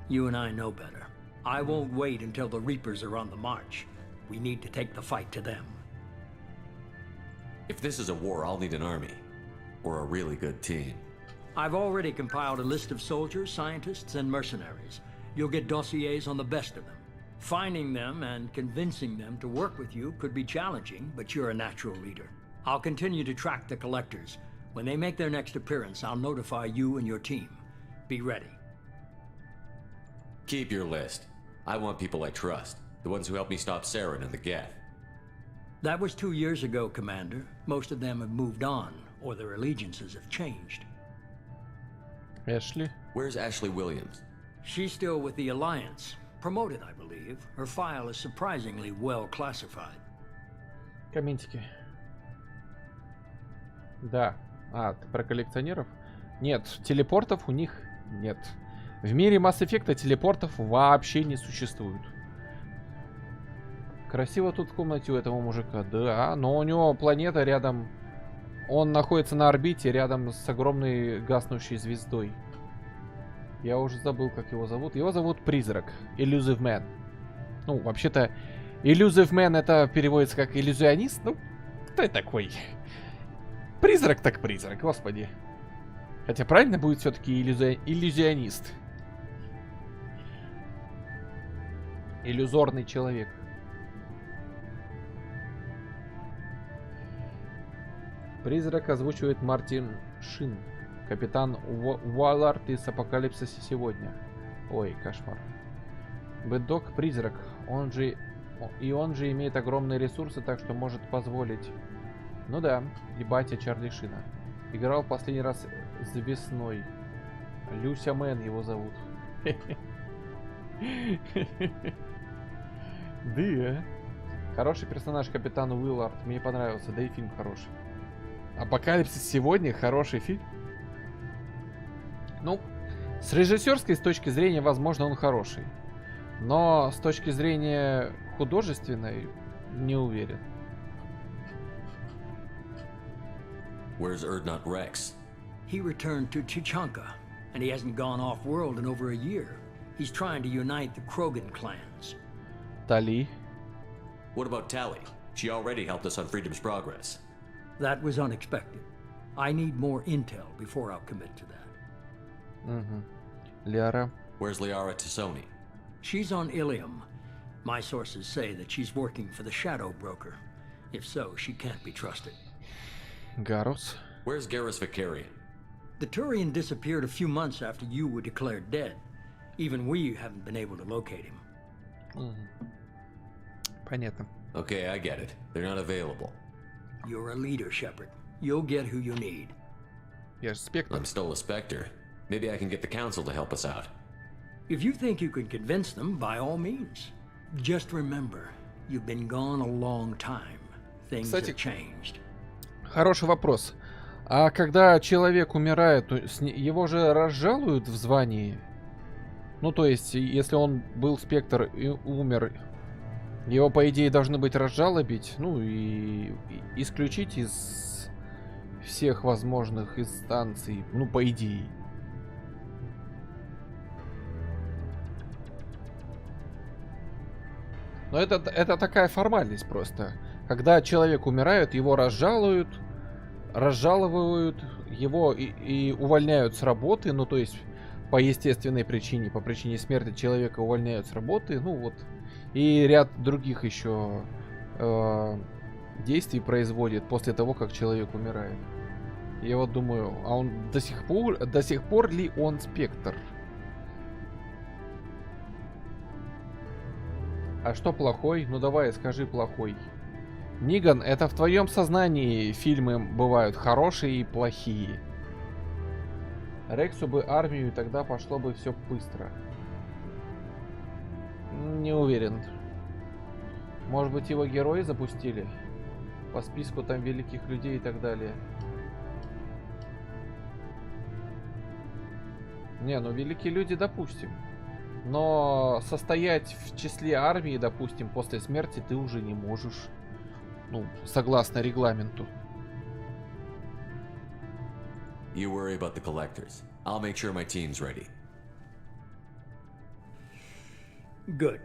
You and I know better. I won't wait until the Reapers are on the march. We need to take the fight to them. If this is a war, I'll need an army. Or a really good team. I've already compiled a list of soldiers, scientists, and mercenaries. You'll get dossiers on the best of them. Finding them and convincing them to work with you could be challenging, but you're a natural leader. I'll continue to track the collectors. When they make their next appearance, I'll notify you and your team. Be ready. Keep your list. I want people I trust. The ones who helped me stop Saren and the Geth. That was 2 years ago, Commander. Most of them have moved on, or their allegiances have changed. Ashley? Where's Ashley Williams? She's still with the Alliance. Promoted, I believe. Her file is surprisingly well classified. Комментики. Да. А, ты про коллекционеров? Нет, телепортов у них нет. В мире Mass Effect телепортов вообще не существует. Красиво тут в комнате у этого мужика. Да, но у него планета рядом... Он находится на орбите рядом с огромной гаснущей звездой. Я уже забыл, как его зовут. Его зовут Призрак. Illusive Man. Ну, вообще-то, Illusive Man это переводится как иллюзионист. Ну, кто это такой? Призрак так призрак, господи. Хотя правильно будет все-таки иллюзионист. Иллюзорный человек. Призрак озвучивает Мартин Шин. Капитан Уаллард из Апокалипсиса сегодня. Ой, кошмар. Бэддог призрак. Он же имеет огромные ресурсы, так что может позволить. Ну да, и батя Чарли Шина. Играл в последний раз с весной. Люся Мэн его зовут. Да. Хороший персонаж капитан Уиллард. Мне понравился, да и фильм хороший. Апокалипсис сегодня хороший фильм. Ну, с режиссерской точки зрения, возможно, он хороший. Но с точки зрения художественной, не уверен. Where's Erdnot Rex? He returned to Chichanka, and he hasn't gone off-world in over a year. He's trying to unite the Krogan clans. Tali. What about Tali? She already helped us on Freedom's Progress. That was unexpected. I need more intel before I'll commit to that. Liara. Where's Liara Tassoni? She's on Ilium. My sources say that she's working for the Shadow Broker. If so, she can't be trusted. Garros. Where's Garrus Vicarian? The Turian disappeared a few months after you were declared dead. Even we haven't been able to locate him. Понятно. Okay, I get it. They're not available. You're a leader, Shepard. You'll get who you need. Я же Спектр. I'm still a Spectre. Maybe I can get the Council to help us out. If you think you can convince them, by all means. Just remember, you've been gone a long time. Things have changed. Хороший вопрос. А когда человек умирает, его же разжалуют в звании? Ну, то есть, если он был Спектр и умер, его, по идее, должны быть разжалобить, ну, и исключить из всех возможных инстанций, ну, по идее. Но это такая формальность просто. Когда человек умирает, его разжалуют, разжаловывают, его и увольняют с работы, ну, то есть, по естественной причине, по причине смерти человека увольняют с работы, ну, вот. И ряд других еще действий производит после того, как человек умирает. Я вот думаю, а он до сих пор ли он Спектр? А что плохой? Ну давай, скажи плохой. Ниган, это в твоем сознании фильмы бывают хорошие и плохие. Рексу бы армию, и тогда пошло бы все быстро. Не уверен. Может быть, его герои запустили? По списку там великих людей и так далее. Не, ну великие люди, допустим. Но состоять в числе армии, допустим, после смерти ты уже не можешь. Ну, согласно регламенту. You worry about the collectors. I'll make sure my team's ready. Good.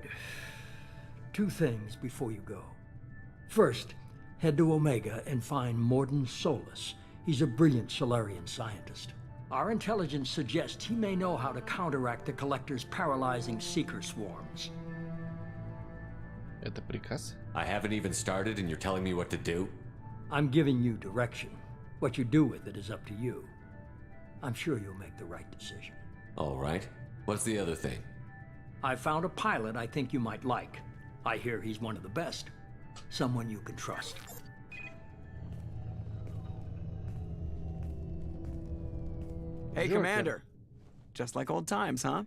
Two things before you go. First, head to Omega and find Morden Solus. He's a brilliant Solarian scientist. Our intelligence suggests he may know how to counteract the Collector's paralyzing seeker swarms. Это приказ? I haven't even started and you're telling me what to do? I'm giving you direction. What you do with it is up to you. I'm sure you'll make the right decision. All right. What's the other thing? I found a pilot I think you might like. I hear he's one of the best. Someone you can trust. Hey, Commander. Just like old times, huh?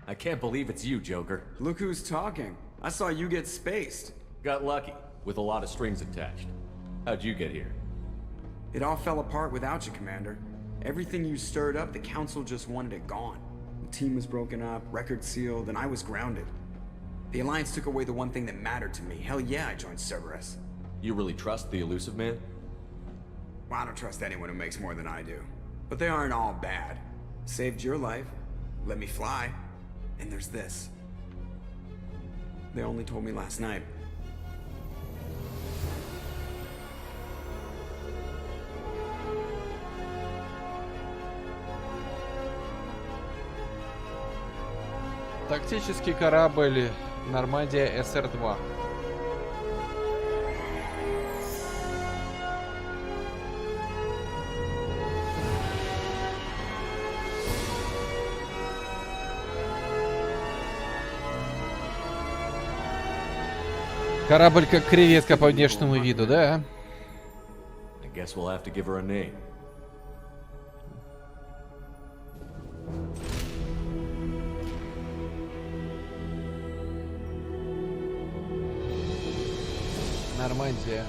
I can't believe it's you, Joker. Look who's talking. I saw you get spaced. Got lucky, with a lot of strings attached. How'd you get here? It all fell apart without you, Commander. Everything you stirred up, the Council just wanted it gone. The team was broken up, record sealed, and I was grounded. The Alliance took away the one thing that mattered to me. Hell yeah, I joined Cerberus. You really trust the Elusive Man? Well, I don't trust anyone who makes more than I do. But they aren't all bad. Saved your life, let me fly, and there's this. They only told me last night. Тактический корабль Нормандия СР-2. Корабль как креветка по внешнему виду, да? I guess we'll have to give her a name. Нормандия.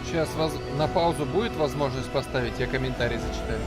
Сейчас на паузу будет возможность поставить, я комментарий зачитаю.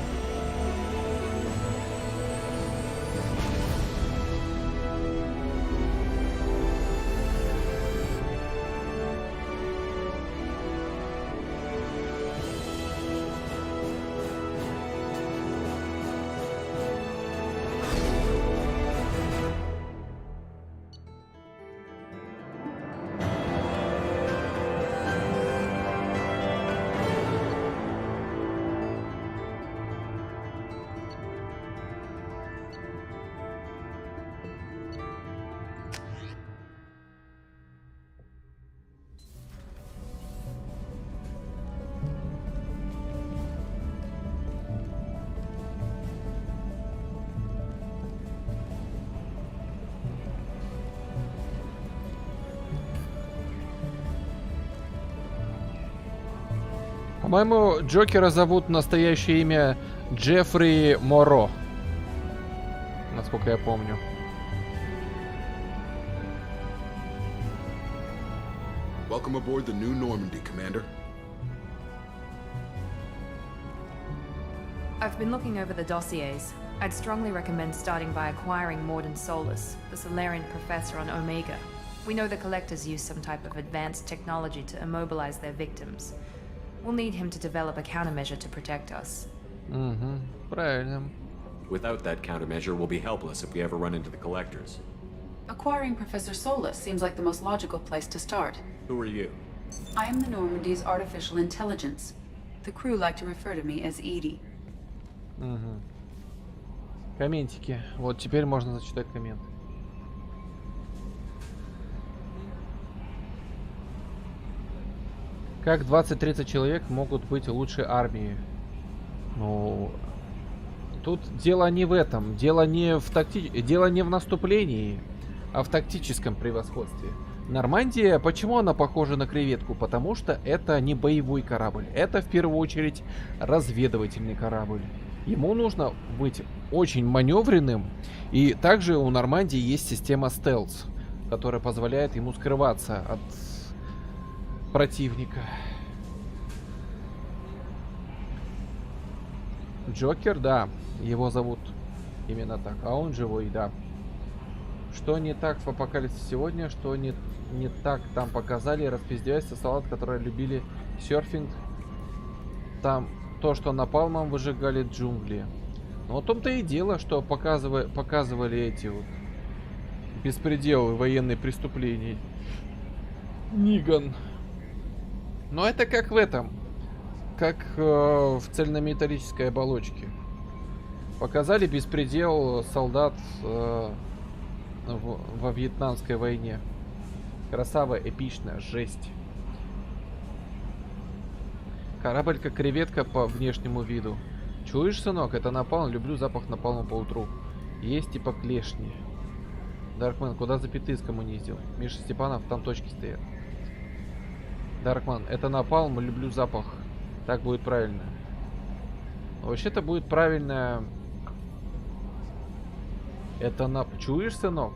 По-моему, Джокера зовут настоящее имя Джеффри Моро. Насколько я помню. Welcome aboard the New Normandy, Commander. I've been looking over the dossiers. I'd strongly recommend starting by acquiring Morden Solus, the Solarian professor on Omega. We know the Collectors use some type of advanced technology to immobilize their victims. We'll need him to develop a countermeasure to protect us. Правильно. Without that countermeasure, we'll be helpless if we ever run into the Collectors. Acquiring Professor Solus seems like the most logical place to start. Who are you? I am the Normandy's artificial intelligence. The crew like to refer to me as Edie. Комментики. Вот теперь можно зачитать коммент. Как 20-30 человек могут быть лучше армии? Ну, тут дело не в этом. Дело не в наступлении, а в тактическом превосходстве. Нормандия, почему она похожа на креветку? Потому что это не боевой корабль. Это в первую очередь разведывательный корабль. Ему нужно быть очень маневренным. И также у Нормандии есть система стелс, которая позволяет ему скрываться от противника. Джокер, да, его зовут именно так, а он живой, да. Что не так в Апокалипсисе сегодня, что не так там показали распиздяйство солдат, которые любили серфинг. Там то, что напалмом выжигали джунгли. Но в том-то и дело, что показывали эти вот беспределы, военные преступления. Ниган. Но это как в этом. Как в цельнометаллической оболочке. Показали беспредел солдат во Вьетнамской войне. Красава, эпичная, жесть. Корабль как креветка по внешнему виду. Чуешь, сынок, это напалм, люблю запах напалма по утру. Есть типа клешни. Даркмен, куда запятый скоммуниздил? Миша Степанов, там точки стоят. Даркман, это напалм, люблю запах. Так будет правильно. Вообще-то будет правильно. Это на... Чуешь, сынок?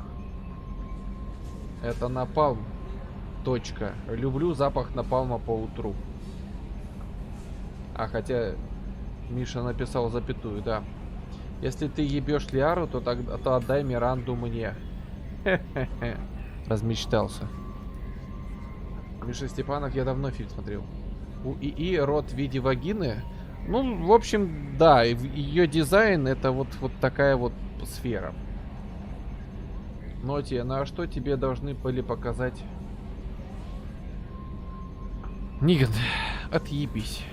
Это напалм. Точка. Люблю запах напалма по утру. А хотя Миша написал запятую, да. Если ты ебешь Лиару, то отдай Миранду мне. Хе-хе-хе. Размечтался. Миша Степанов, я давно фильм смотрел. У ИИ рот в виде вагины. Ну, в общем, да, ее дизайн это вот такая вот сфера. Ноти, ну а что тебе должны были показать? Ниган, отъебись.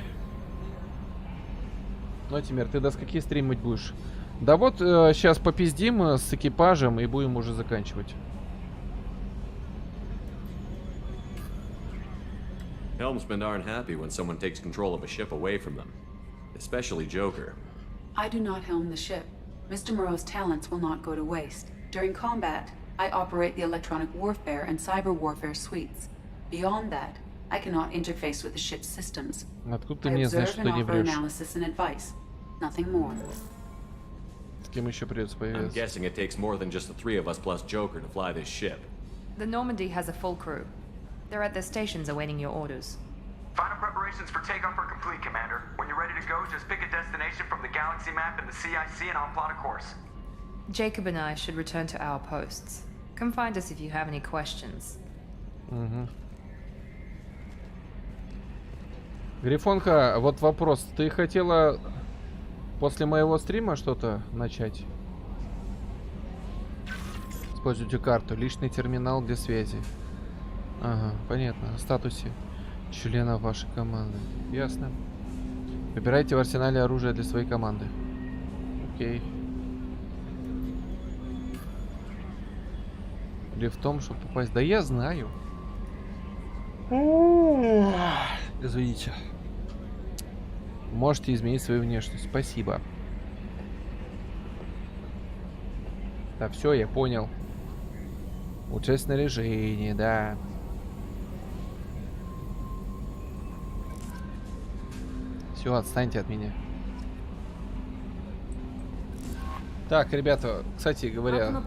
Нотимер, ты до скольки стримить будешь? Да вот, сейчас попиздим с экипажем и будем уже заканчивать. Helmsmen aren't happy when someone takes control of a ship away from them. Especially Joker. I do not helm the ship. Mr. Moreau's talents will not go to waste. During combat, I operate the electronic warfare and cyber warfare suites. Beyond that, I cannot interface with the ship's systems. Откуда ты I мне знаешь, observe что and не offer врешь? analysis and advice. Nothing more. С кем еще придется I'm появиться? guessing it takes more than just the three of us plus Joker to fly this ship. The Normandy has a full crew. They're at their stations awaiting your orders. Final preparations for takeoff are complete, Commander. When you're ready to go, just pick a destination from the galaxy map and the CIC and I'll plot a course. Jacob and I should return to our posts. Come find us if you have any questions. Угу. Грифонка, вот вопрос. Ты хотела после моего стрима что-то начать? Используйте карту. Личный терминал для связи. Ага, понятно. О статусе члена вашей команды. Ясно. Выбирайте в арсенале оружие для своей команды. Окей. Или в том, чтобы попасть. Да я знаю. Извините. Можете изменить свою внешность. Спасибо. Да, все, я понял. Улучшать снаряжение, да. Все, отстаньте от меня. Так, ребята, кстати говоря,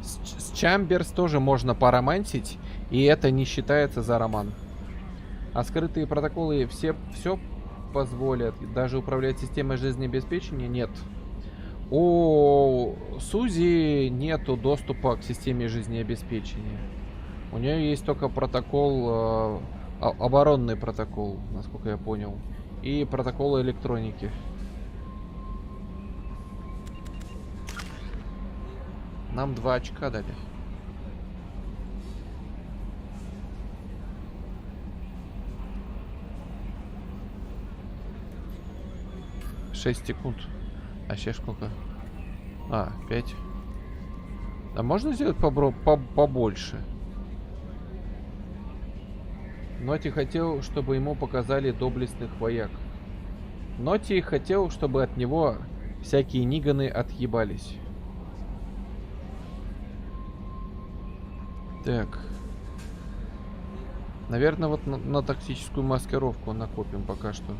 с Чамберс тоже можно поромантить, и это не считается за роман. А скрытые протоколы все позволят, даже управлять системой жизнеобеспечения нет. У Сузи нету доступа к системе жизнеобеспечения. У нее есть только протокол, оборонный протокол, насколько я понял, и протоколы электроники. Нам 2 очка дали. Шесть секунд. А сейчас сколько? 5. А можно сделать побольше? Ноти хотел, чтобы ему показали доблестных вояк. Ноти хотел, чтобы от него всякие ниганы отъебались. Так. Наверное, вот на тактическую маскировку накопим пока что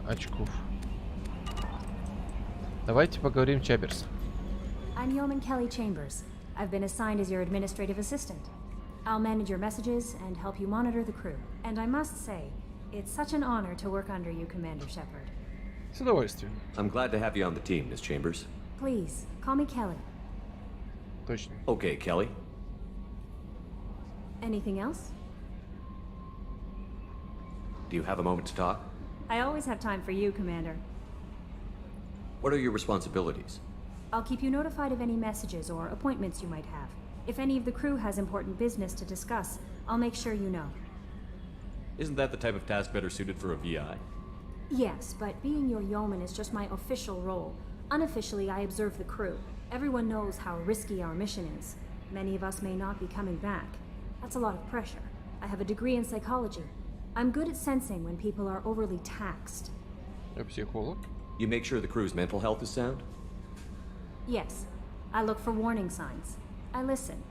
очков. Давайте поговорим Чаберс. I'm Yeoman Kelly Chambers. I've been assigned as your administrative assistant. I'll manage your messages and help you monitor the crew. And I must say, it's such an honor to work under you, Commander Shepard. С удовольствием. I'm glad to have you on the team, Miss Chambers. Please, call me Kelly. Точно. Okay, Kelly. Anything else? Do you have a moment to talk? I always have time for you, Commander. What are your responsibilities? I'll keep you notified of any messages or appointments you might have. If any of the crew has important business to discuss, I'll make sure you know. Isn't that the type of task better suited for a VI? Yes, but being your yeoman is just my official role. Unofficially, I observe the crew. Everyone knows how risky our mission is. Many of us may not be coming back. That's a lot of pressure. I have a degree in psychology. I'm good at sensing when people are overly taxed. Я психолог. You make sure the crew's mental health is sound? Yes. I look for warning signs. I listen.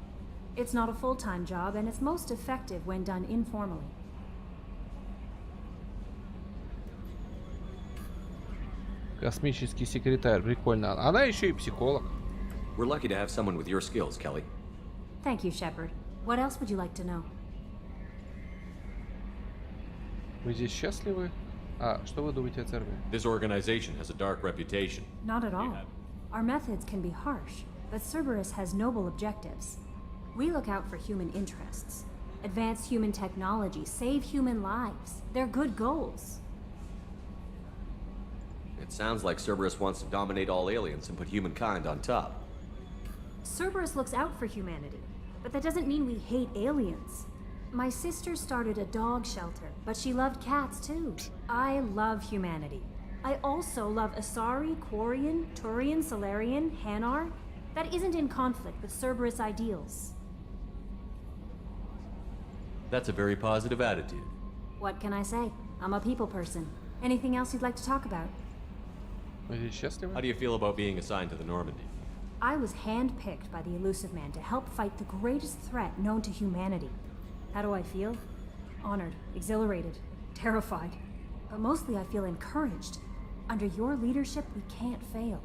It's not a full-time job, and it's most effective when done informally. Космический секретарь, прикольно. Она еще и психолог. We're lucky to have someone with your skills, Kelly. Thank you, Shepard. What else would you like to know? Вы здесь счастливы? А, что вы думаете о церкви? This organization has a dark reputation. Not at all. Our methods can be harsh, but Cerberus has noble objectives. We look out for human interests, advance human technology, save human lives. They're good goals. It sounds like Cerberus wants to dominate all aliens and put humankind on top. Cerberus looks out for humanity, but that doesn't mean we hate aliens. My sister started a dog shelter, but she loved cats too. I love humanity. I also love Asari, Quarian, Turian, Solarian, Hanar. That isn't in conflict with Cerberus ideals. That's a very positive attitude. What can I say? I'm a people person. Anything else you'd like to talk about? Вы здесь счастливы? How do you feel about being assigned to the Normandy? I was handpicked by the Elusive Man to help fight the greatest threat known to humanity. How do I feel? Honored, exhilarated, terrified. But mostly I feel encouraged. Under your leadership, we can't fail.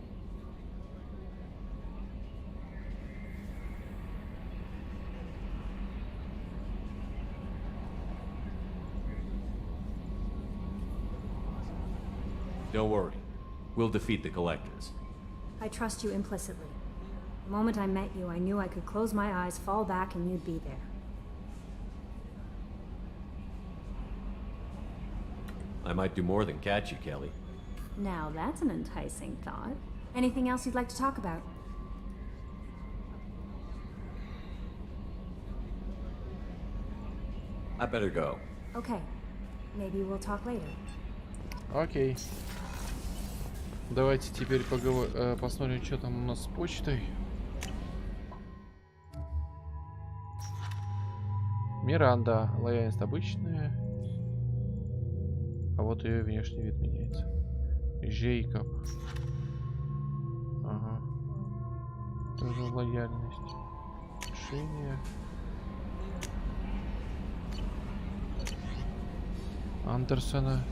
Don't worry. We'll defeat the collectors. I trust you implicitly. The moment I met you, I knew I could close my eyes, fall back, and you'd be there. I might do more than catch you, Kelly. Now that's an enticing thought. Anything else you'd like to talk about? I better go. Okay. Maybe we'll talk later. Окей. Давайте теперь посмотрим, что там у нас с почтой. Миранда. Лояльность обычная. А вот ее внешний вид меняется. Джейкоб. Ага. Тоже лояльность. Решение. Андерсона.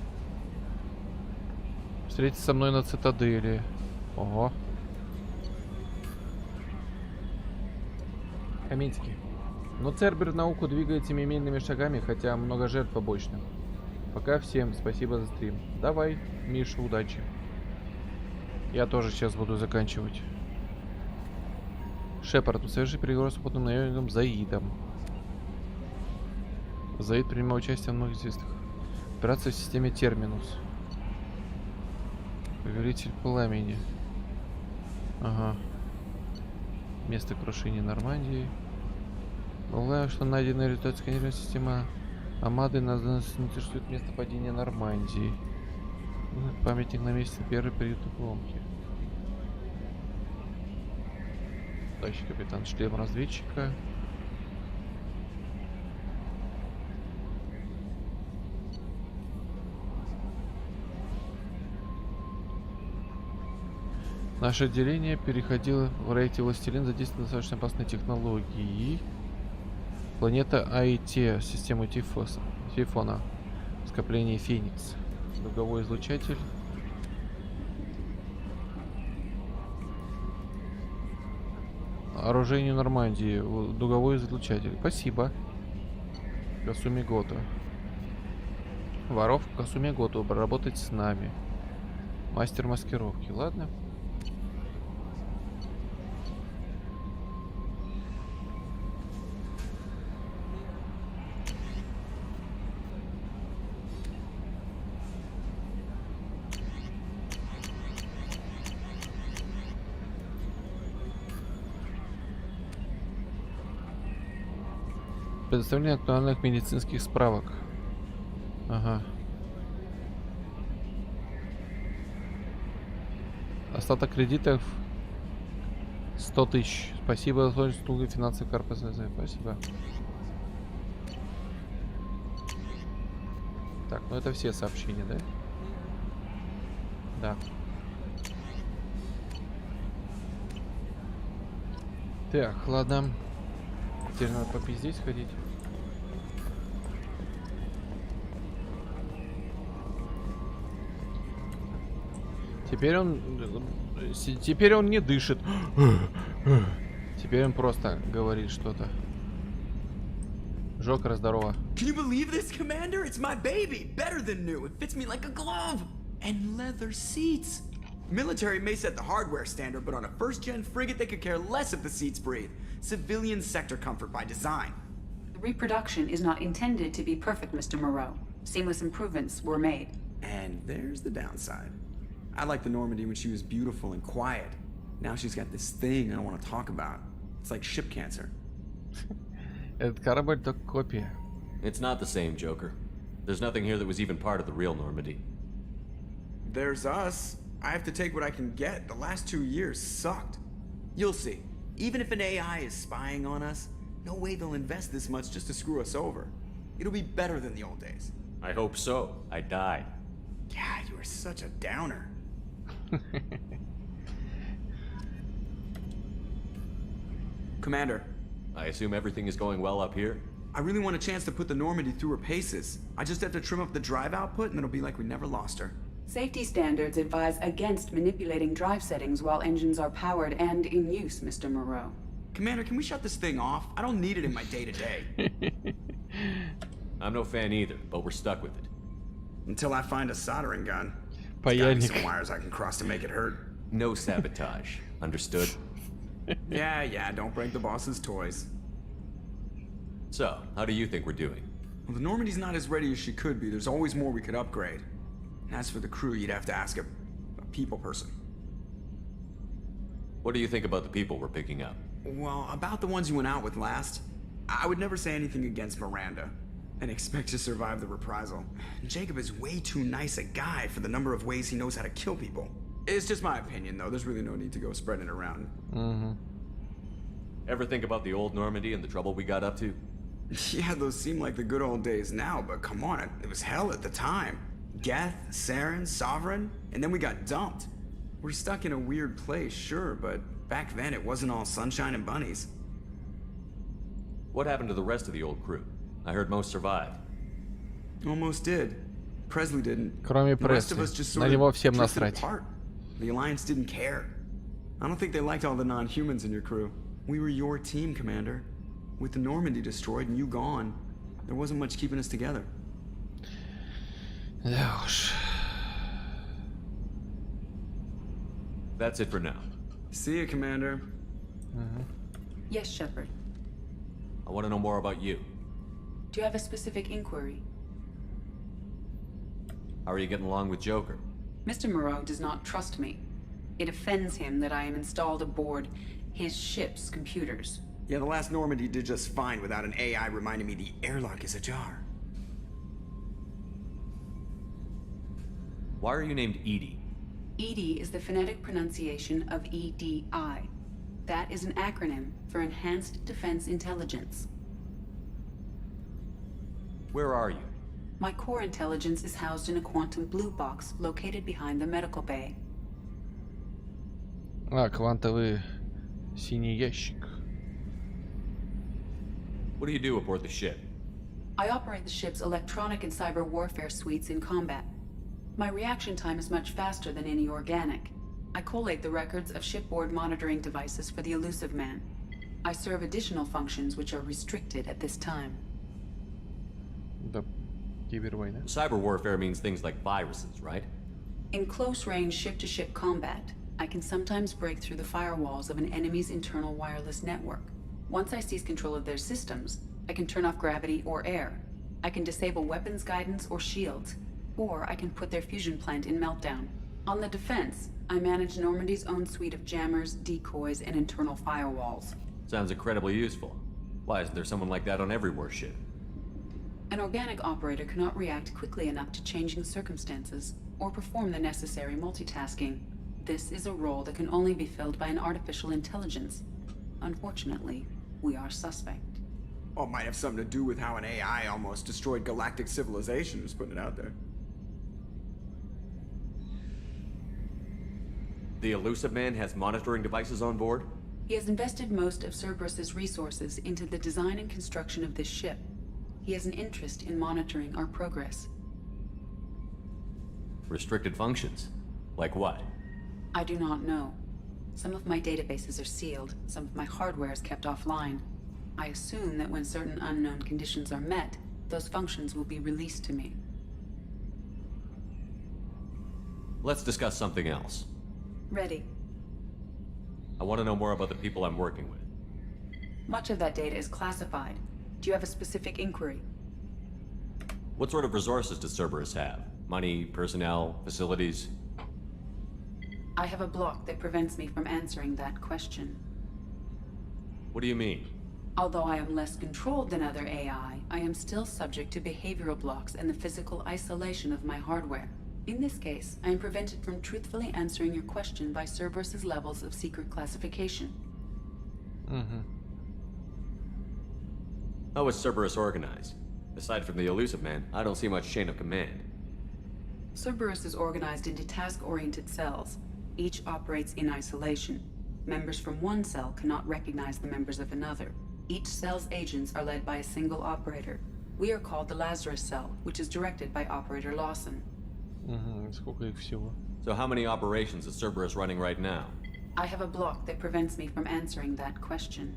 Встретиться со мной на цитадели. Ого. Каминский. Но Цербер науку двигается мимейными шагами, хотя много жертв побочных. Пока всем спасибо за стрим. Давай, Миша, удачи. Я тоже сейчас буду заканчивать. Шепард, соверши переговоры с опытным наемником Заидом. Заид принимал участие в многих известных операциях в системе Терминус. Повелитель пламени. Ага. Место крушения Нормандии. Главное, что найденная результат сканирования система Амады нас интересует место падения Нормандии. Памятник на месте первой период обломки. Товарищ капитан, шлем разведчика. Наше отделение переходило в рейте Властелин, задействовано достаточно опасной технологии. Планета АИТ, систему Тифона. Скопление Феникс. Дуговой излучатель. Оружие Нормандии. Дуговой излучатель. Спасибо. Касумигото. Воров Касумигото. Работать с нами. Мастер маскировки. Ладно. Предоставление актуальных медицинских справок. Ага. Остаток кредитов 100 тысяч. Спасибо за услуги финансовой корпорации. Спасибо. Так, ну это все сообщения, да? Да. Так, ладно. Теперь надо попиздеть сходить. Теперь он не дышит. Теперь он просто говорит что-то. Жокер, здорово. Can you believe this, Commander? It's my baby. Better than new. It fits me like a glove. And leather seats. Military may set the hardware standard, but on a first-gen frigate, they could care less if the seats breathe. Civilian sector comfort by design. The reproduction is not intended to be perfect, Mr. Moreau. Seamless improvements were made. And there's the downside. I liked the Normandy when she was beautiful and quiet. Now she's got this thing I don't want to talk about. It's like ship cancer. Этот корабль только копия. It's not the same, Joker. There's nothing here that was even part of the real Normandy. There's us. I have to take what I can get. The last 2 years sucked. You'll see. Even if an AI is spying on us, no way they'll invest this much just to screw us over. It'll be better than the old days. I hope so. I died. Yeah, you are such a downer. Commander. I assume everything is going well up here? I really want a chance to put the Normandy through her paces. I just have to trim up the drive output and it'll be like we never lost her. Safety standards advise against manipulating drive settings while engines are powered and in use, Mr. Moreau. Commander, can we shut this thing off? I don't need it in my day-to-day. I'm no fan either, but we're stuck with it. Until I find a soldering gun. There's gotta be some wires I can cross to make it hurt. No sabotage. Understood? Yeah, don't break the boss's toys. So, how do you think we're doing? Well, the Normandy's not as ready as she could be. There's always more we could upgrade. And as for the crew, you'd have to ask a people person. What do you think about the people we're picking up? Well, about the ones you went out with last, I would never say anything against Miranda and expect to survive the reprisal. Jacob is way too nice a guy for the number of ways he knows how to kill people. It's just my opinion, though. There's really no need to go spreading it around. Mm-hmm. Ever think about the old Normandy and the trouble we got up to? Yeah, those seem like the good old days now, but come on, it was hell at the time. Geth, Saren, Sovereign, and then we got dumped. We're stuck in a weird place, sure, but back then it wasn't all sunshine and bunnies. What happened to the rest of the old crew? I heard most survived. Almost did. Presley didn't. Кроме Пресли. На него всем насрать. The Alliance didn't care. I don't think they liked all the non-humans in your crew. We were your team, Commander. With the Normandy destroyed and you gone, there wasn't much keeping us together. Да уж. That's it for now. See you, Commander. Yes, Shepard. I want to know more about you. Do you have a specific inquiry? How are you getting along with Joker? Mr. Moreau does not trust me. It offends him that I am installed aboard his ship's computers. Yeah, the last Normandy did just fine without an AI reminding me the airlock is ajar. Why are you named Edie? EDI is the phonetic pronunciation of EDI. That is an acronym for Enhanced Defense Intelligence. Where are you? My core intelligence is housed in a quantum blue box located behind the medical bay. Квантовый синий ящик. What do you do aboard the ship? I operate the ship's electronic and cyber warfare suites in combat. My reaction time is much faster than any organic. I collate the records of shipboard monitoring devices for the elusive man. I serve additional functions which are restricted at this time. Да, кибервойна. Cyber warfare means things like viruses, right? In close-range ship-to-ship combat, I can sometimes break through the firewalls of an enemy's internal wireless network. Once I seize control of their systems, I can turn off gravity or air. I can disable weapons guidance or shields, or I can put their fusion plant in meltdown. On the defense, I manage Normandy's own suite of jammers, decoys, and internal firewalls. Sounds incredibly useful. Why isn't there someone like that on every warship? An organic operator cannot react quickly enough to changing circumstances or perform the necessary multitasking. This is a role that can only be filled by an artificial intelligence. Unfortunately, we are suspect. Well, it might have something to do with how an AI almost destroyed galactic civilization, just putting it out there. The elusive man has monitoring devices on board? He has invested most of Cerberus's resources into the design and construction of this ship. He has an interest in monitoring our progress. Restricted functions? Like what? I do not know. Some of my databases are sealed, some of my hardware is kept offline. I assume that when certain unknown conditions are met, those functions will be released to me. Let's discuss something else. Ready. I want to know more about the people I'm working with. Much of that data is classified. Do you have a specific inquiry? What sort of resources does Cerberus have? Money, personnel, facilities? I have a block that prevents me from answering that question. What do you mean? Although I am less controlled than other AI, I am still subject to behavioral blocks and the physical isolation of my hardware. In this case, I am prevented from truthfully answering your question by Cerberus's levels of secret classification. How is Cerberus organized? Aside from the elusive man, I don't see much chain of command. Cerberus is organized into task-oriented cells. Each operates in isolation. Members from one cell cannot recognize the members of another. Each cell's agents are led by a single operator. We are called the Lazarus cell, which is directed by Operator Lawson. Сколько их всего? So how many operations is Cerberus running right now? I have a block that prevents me from answering that question.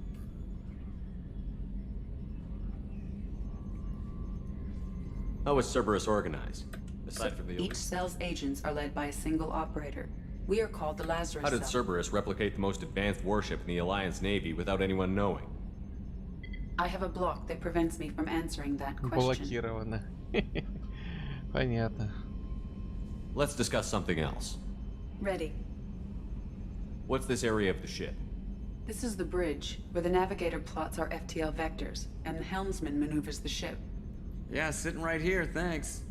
How is Cerberus organized? Aside from the Each cell's agents are led by a single operator. We are called the Lazarus How did cell. Cerberus replicate the most advanced warship in the Alliance Navy without anyone knowing? I have a block that prevents me from answering that question. Блокировано. Понятно. Let's discuss something else. Ready. What's this area of the ship? This is the bridge, where the navigator plots our FTL vectors, and the helmsman maneuvers the ship. Yeah, sitting right here, thanks.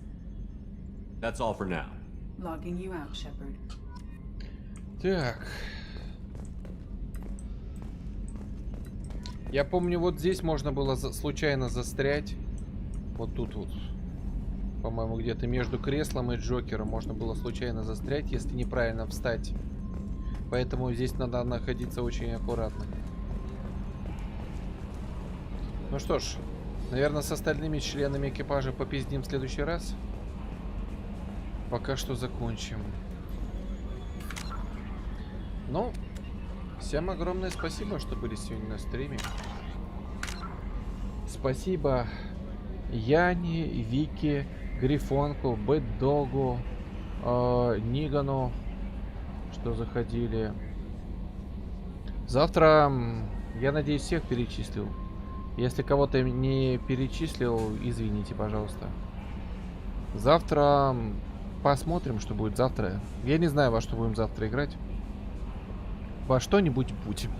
That's all for now. Logging you out, Shepard. Так. Я помню, вот здесь можно было случайно застрять. Вот тут вот. По-моему, где-то между креслом и Джокером можно было случайно застрять, если неправильно встать. Поэтому здесь надо находиться очень аккуратно. Ну что ж, наверное, с остальными членами экипажа попиздим в следующий раз. Пока что закончим. Ну, всем огромное спасибо, что были сегодня на стриме. Спасибо Яне, Вике, Грифонку, Бэтдогу, Нигану, что заходили. Завтра, я надеюсь, всех перечислил. Если кого-то не перечислил, извините, пожалуйста. Завтра посмотрим, что будет завтра. Я не знаю, во что будем завтра играть. Во что-нибудь будем.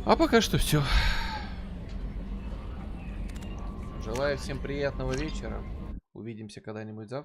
А пока что все. Желаю всем приятного вечера. Увидимся когда-нибудь завтра.